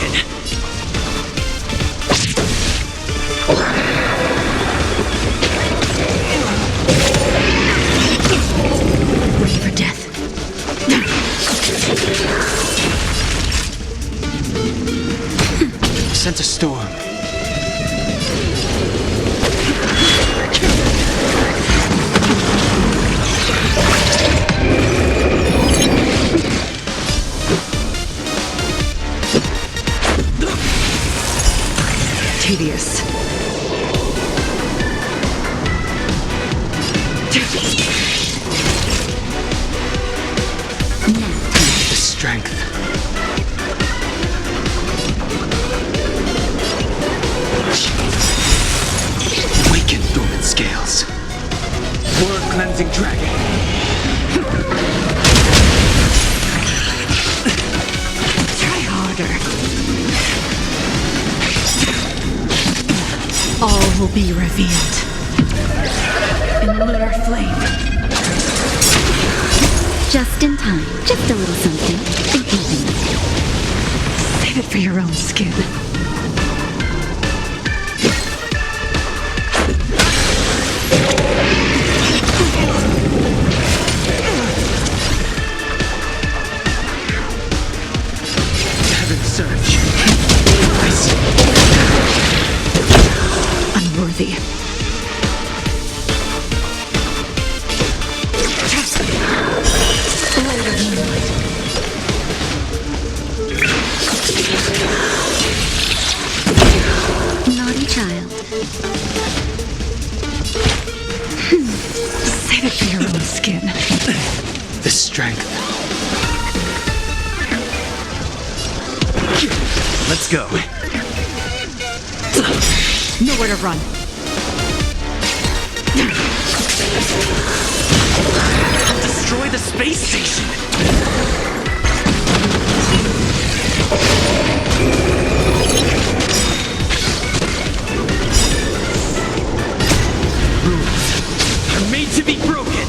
Ready for death. Sense a storm. Tedious. The strength. Awaken, dormant scales. World-cleansing dragon. Try harder. All will be revealed in lunar flame. Just in time. Just a little something. And nothing of it. Save it for your own skin. Heaven's surge. Unworthy. Blade of moonlight. Naughty child. Save it for your own skin. The strength. Let's go. Nowhere to run. Destroy the space station. Rules are made to be broken.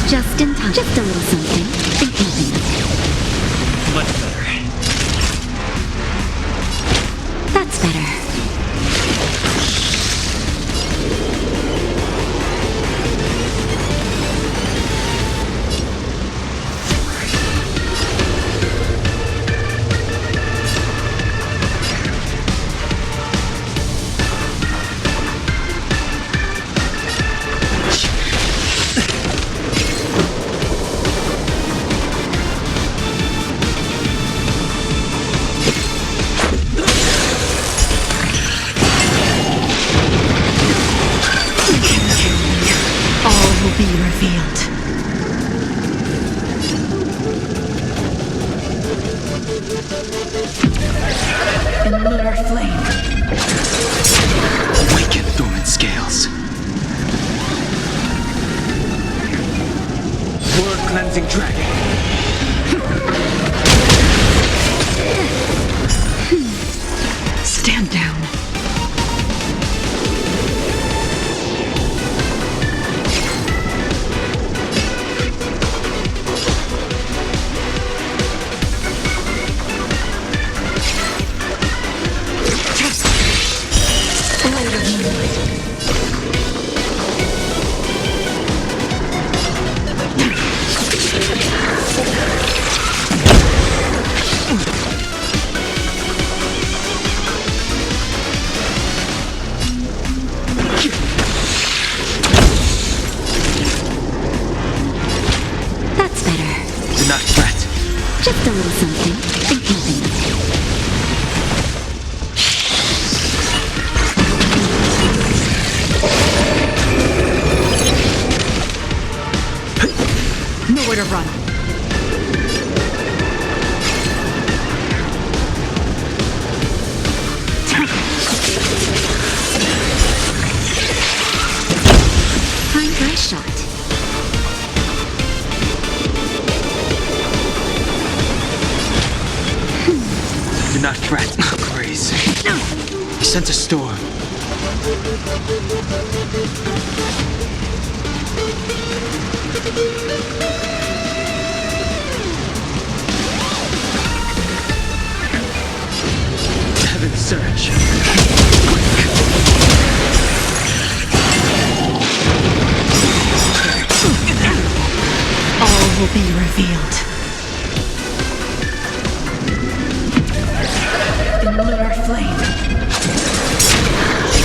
Just in time. Just a little something. And nothing of it. Much better. That's better. be revealed. In lunar flame. Awaken dormant scales. Word cleansing dragon. Stand down. That's better. Do not fret. Just a little something. Think nothing of it. Nowhere to run. Fine dry shot. Do not fret. Grace. I sense a storm. Heaven surge. All will be revealed. In lunar flame.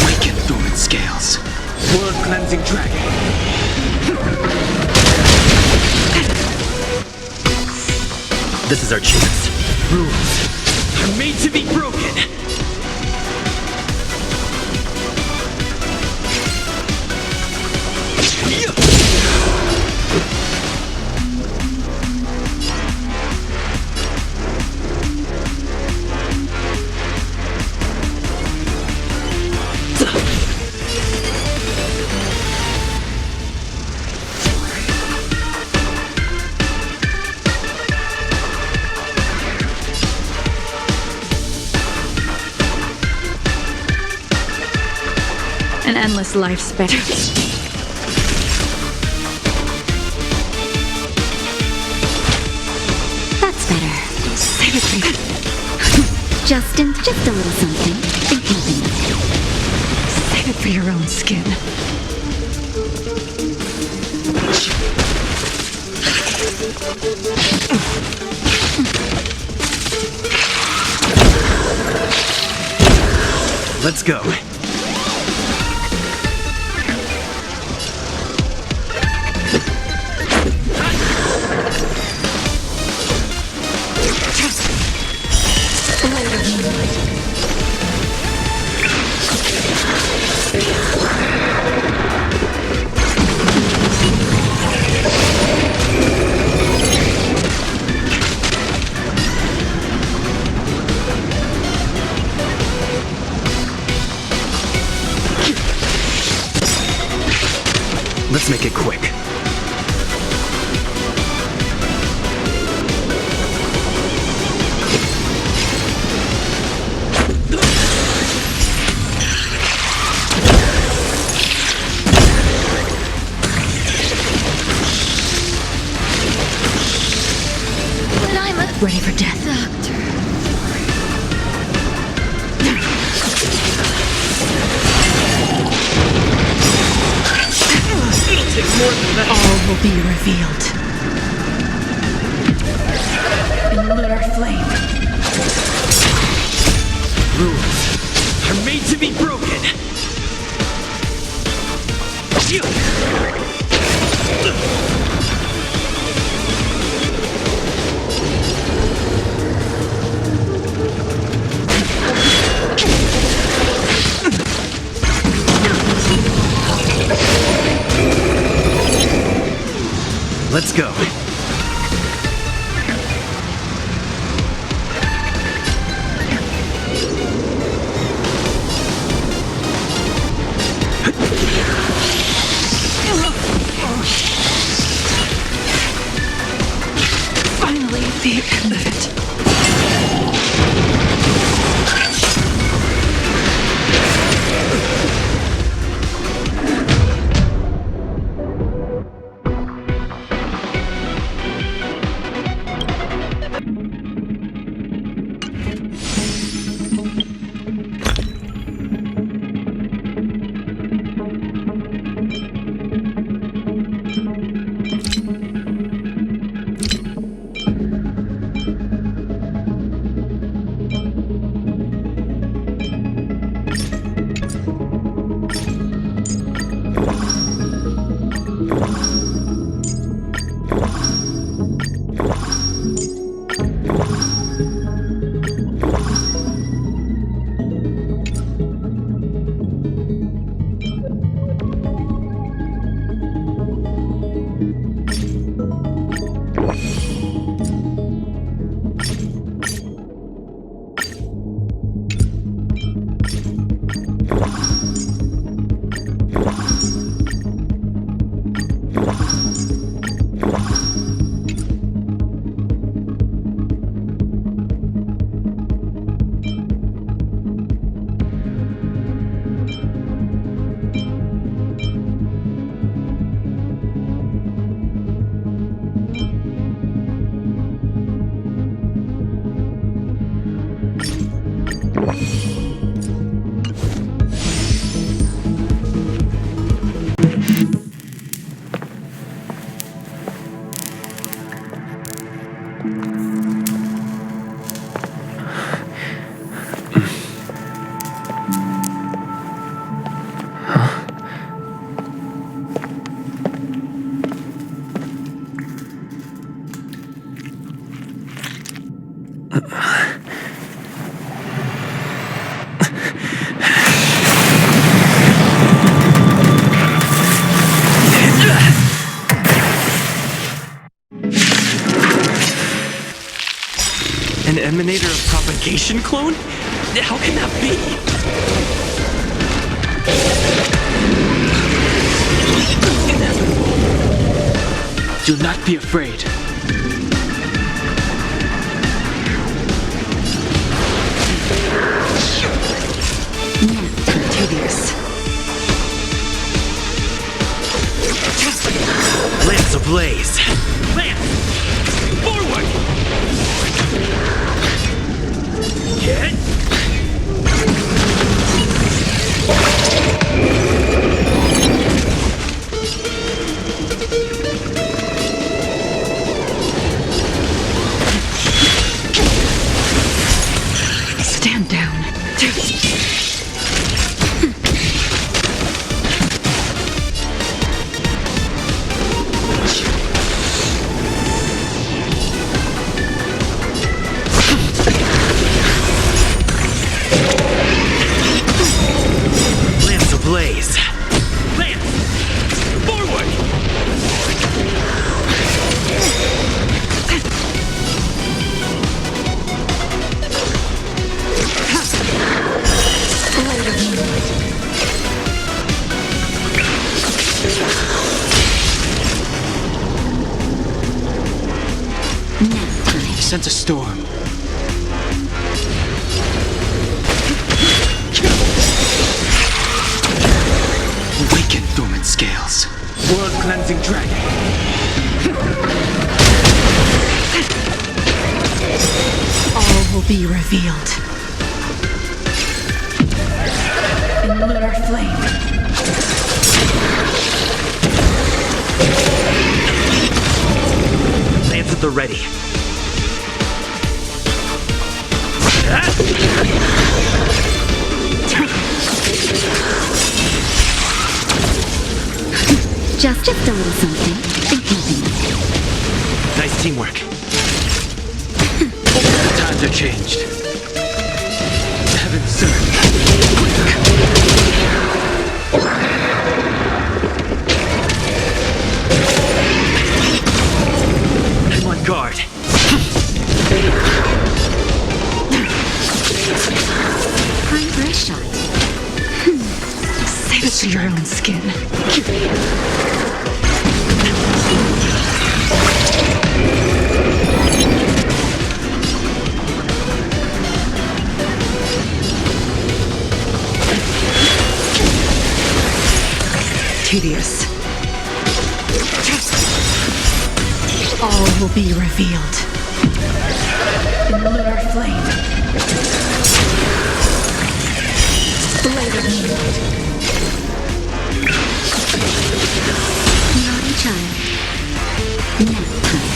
Awaken dormant scales. Word cleansing dragon. This is our chance. Rules are made to be broken. An endless lifespan. That's better. Save it for you. Just a little something. Think nothing of it. Save it for your own skin. Let's go. Let's make it quick. But I'm Ready for death. doctor. It'll take more than that. All will be revealed. In lunar flame. Rules are made to be broken. Let's go. Finally, the end of it. An emanator of propagation clone? How can that be? Do not be afraid. Tedious. Lance ablaze! Lance! Forward! Get! Stand down. Lance ablaze! Lance! Forward! Sense a storm. Awaken dormant scales. World cleansing dragon. All will be revealed. In lunar flame. Lance at the ready. Just a little something. Nice teamwork. Times are changed. Heaven served. skin. Tedious. All will be revealed in lunar flame. Blade of moonlight. Naughty child. Nap time.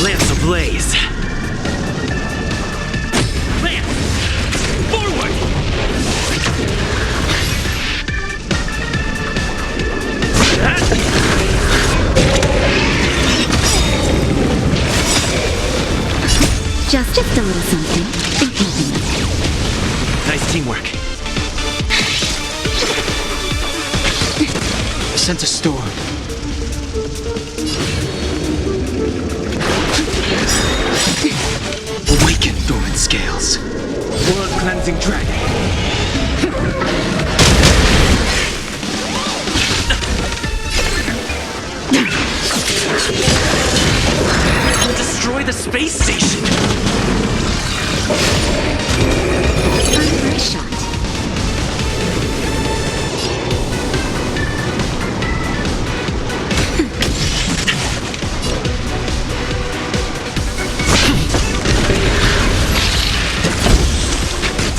Lance ablaze. Lance! Forward! Just a little something. Nice teamwork. Sense a storm. Awaken dormant scales. World cleansing dragon. I'll destroy the space station. Time for a shot.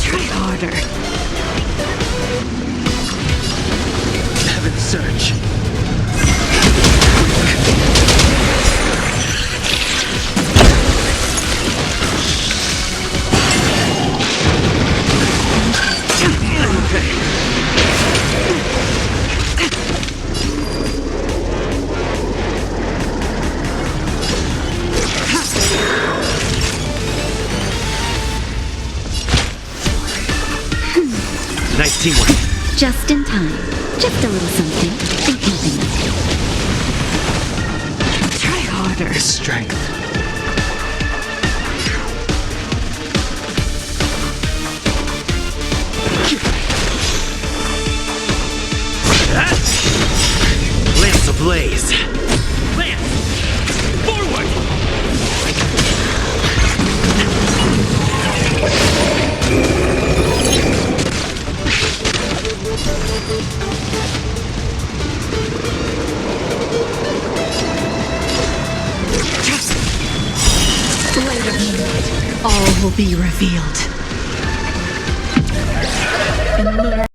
Try harder. Heaven surge. Nice teamwork. Just in time. Just a little something. Try harder. Strength. Lance ablaze. Lance! Forward! Blade of moonlight. All will be revealed in lunar.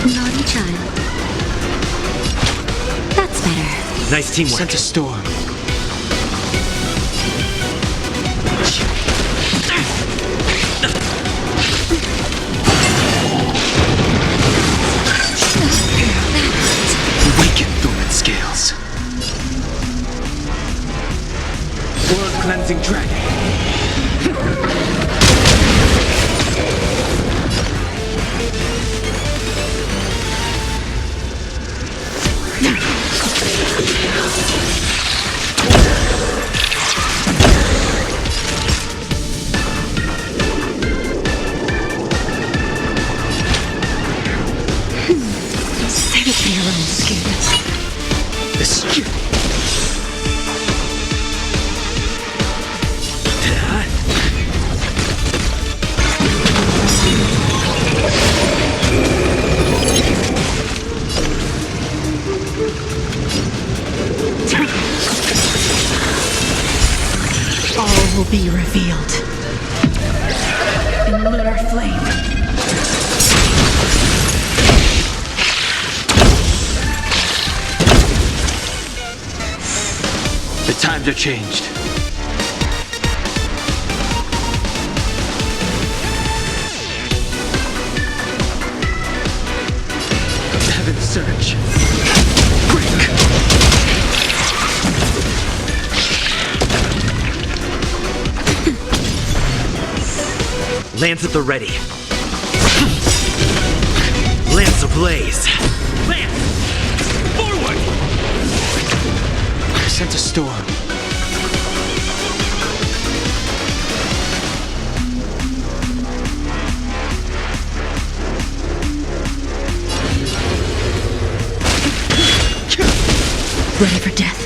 Naughty child. That's better. Nice teamwork. Sense a storm. Awaken dormant scales. World cleansing dragon. Save it for your own skin. This. All will be revealed in lunar flame. The times are changed. Heaven surge. Lance at the ready. Lance ablaze! Lance! Forward! I sense a storm. Ready for death.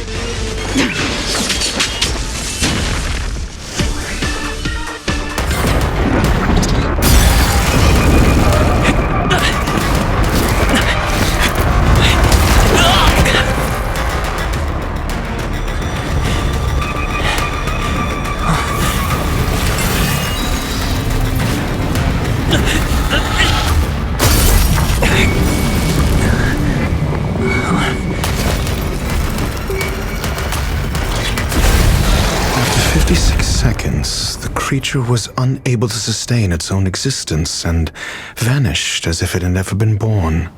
After 56 seconds, the creature was unable to sustain its own existence and vanished as if it had never been born.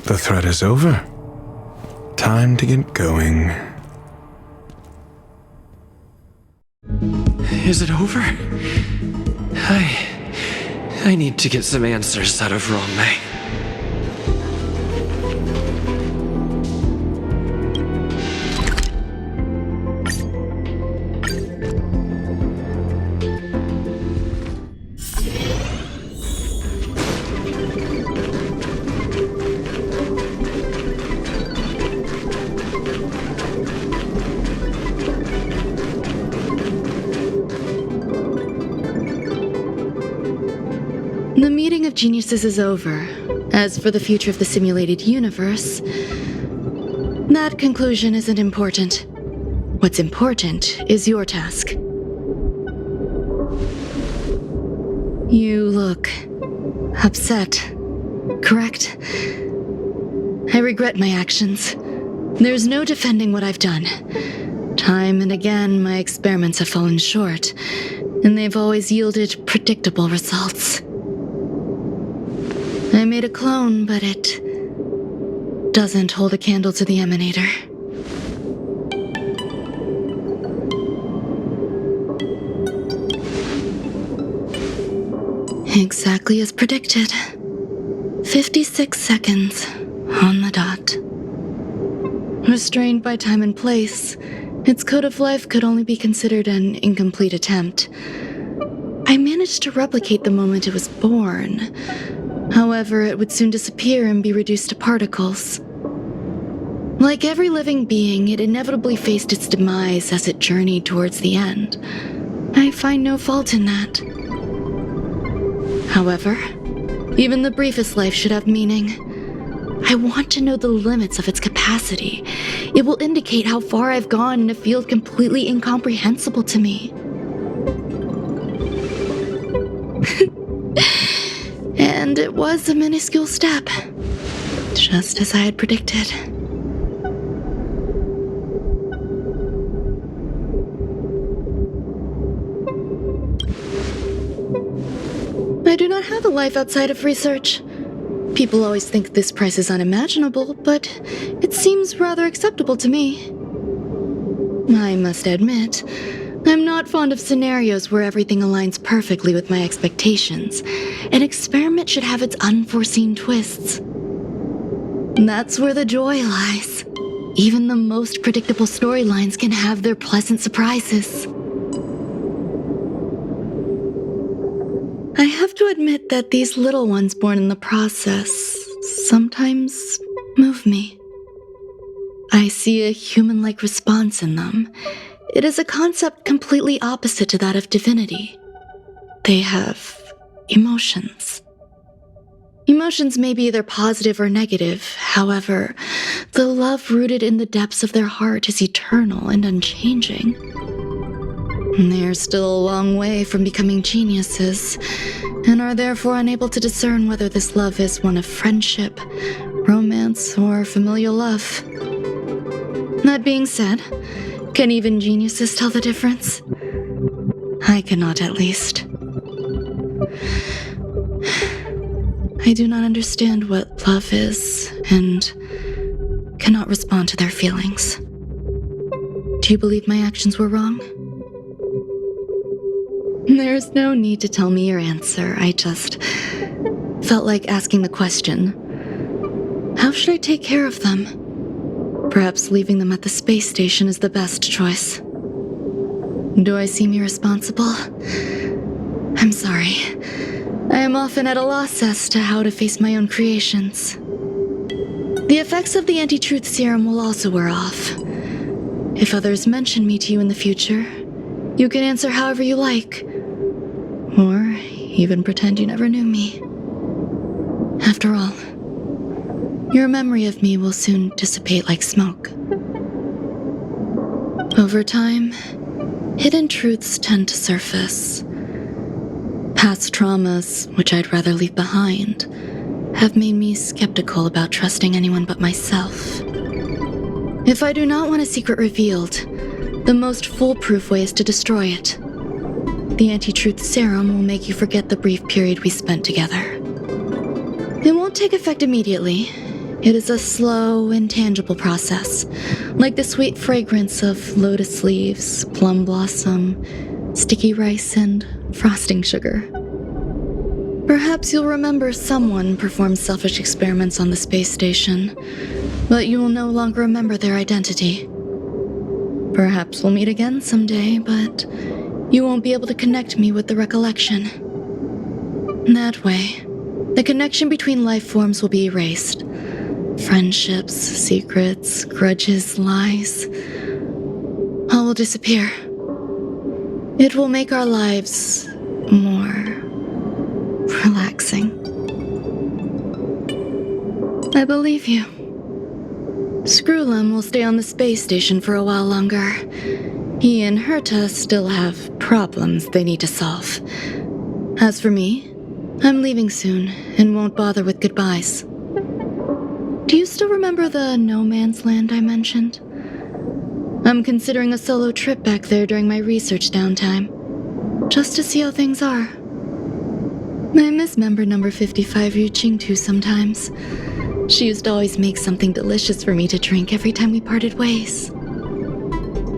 The threat is over. Time to get going. Is it over? I need to get some answers out of Ronmei. The meeting of geniuses is over. As for the future of the simulated universe, that conclusion isn't important. What's important is your task. You look upset, correct? I regret my actions. There's no defending what I've done. Time and again, my experiments have fallen short, and they've always yielded predictable results. I made a clone, but it doesn't hold a candle to the emanator. Exactly as predicted. 56 seconds on the dot. Restrained by time and place, its code of life could only be considered an incomplete attempt. I managed to replicate the moment it was born. However, it would soon disappear and be reduced to particles. Like every living being, it inevitably faced its demise as it journeyed towards the end. I find no fault in that. However, even the briefest life should have meaning. I want to know the limits of its capacity. It will indicate how far I've gone in a field completely incomprehensible to me. And it was a minuscule step, just as I had predicted. I do not have a life outside of research. People always think this price is unimaginable, but it seems rather acceptable to me. I must admit, I'm not fond of scenarios where everything aligns perfectly with my expectations. An experiment should have its unforeseen twists. That's where the joy lies. Even the most predictable storylines can have their pleasant surprises. I have to admit that these little ones born in the process sometimes move me. I see a human-like response in them. It is a concept completely opposite to that of divinity. They have emotions. Emotions may be either positive or negative. However, the love rooted in the depths of their heart is eternal and unchanging. They are still a long way from becoming geniuses, and are therefore unable to discern whether this love is one of friendship, romance, or familial love. That being said, can even geniuses tell the difference? I cannot, at least. I do not understand what love is, and cannot respond to their feelings. Do you believe my actions were wrong? There's no need to tell me your answer. I just felt like asking the question. How should I take care of them? Perhaps leaving them at the space station is the best choice. Do I seem irresponsible? I'm sorry. I am often at a loss as to how to face my own creations. The effects of the anti-truth serum will also wear off. If others mention me to you in the future, you can answer however you like. Or even pretend you never knew me. After all, your memory of me will soon dissipate like smoke. Over time, hidden truths tend to surface. Past traumas, which I'd rather leave behind, have made me skeptical about trusting anyone but myself. If I do not want a secret revealed, the most foolproof way is to destroy it. The anti-truth serum will make you forget the brief period we spent together. It won't take effect immediately. It is a slow, intangible process, like the sweet fragrance of lotus leaves, plum blossom, sticky rice, and frosting sugar. Perhaps you'll remember someone performed selfish experiments on the space station, but you will no longer remember their identity. Perhaps we'll meet again someday, but you won't be able to connect me with the recollection. That way, the connection between life forms will be erased. Friendships, secrets, grudges, lies, all will disappear. It will make our lives more relaxing. I believe you. Screwlum will stay on the space station for a while longer. He and Herta still have problems they need to solve. As for me, I'm leaving soon and won't bother with goodbyes. Do you still remember the no man's land I mentioned? I'm considering a solo trip back there during my research downtime, just to see how things are. I miss member number 55 Yu Qingtu sometimes. She used to always make something delicious for me to drink every time we parted ways.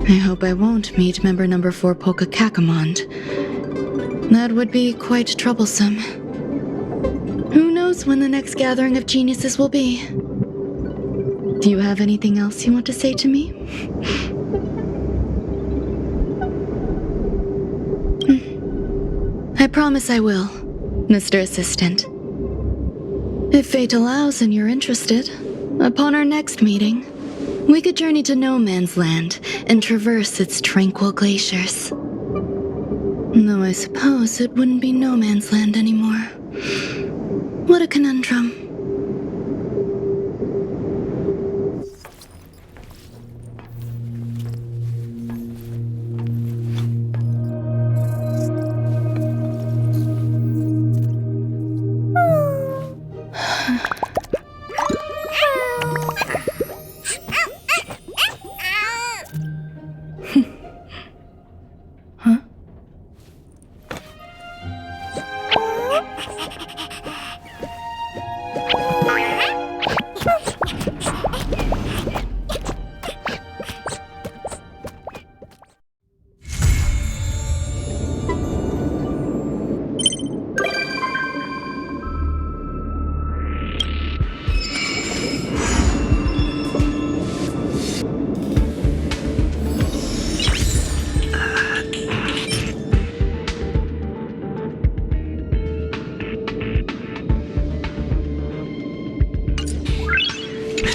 I hope I won't meet member number 4 Polka Kakamond. That would be quite troublesome. Who knows when the next gathering of geniuses will be? Do you have anything else you want to say to me? I promise I will, Mr. Assistant. If fate allows and you're interested, upon our next meeting, we could journey to No Man's Land and traverse its tranquil glaciers. Though I suppose it wouldn't be No Man's Land anymore. What a conundrum.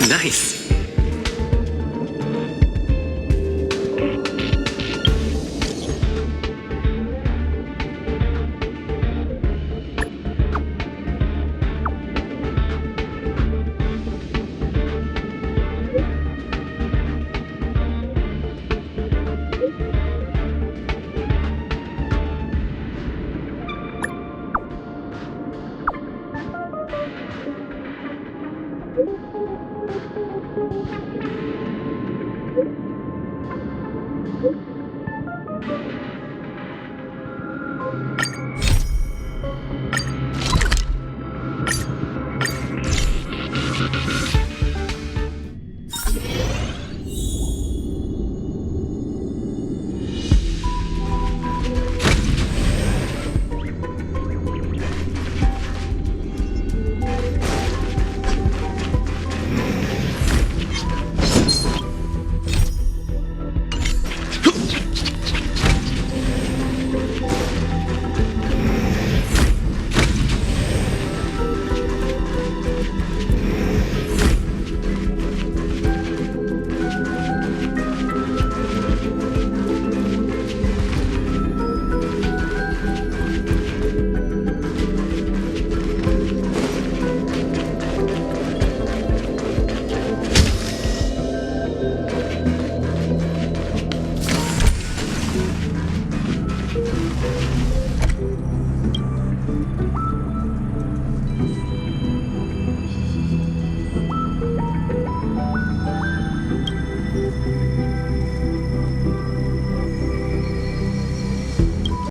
Nice.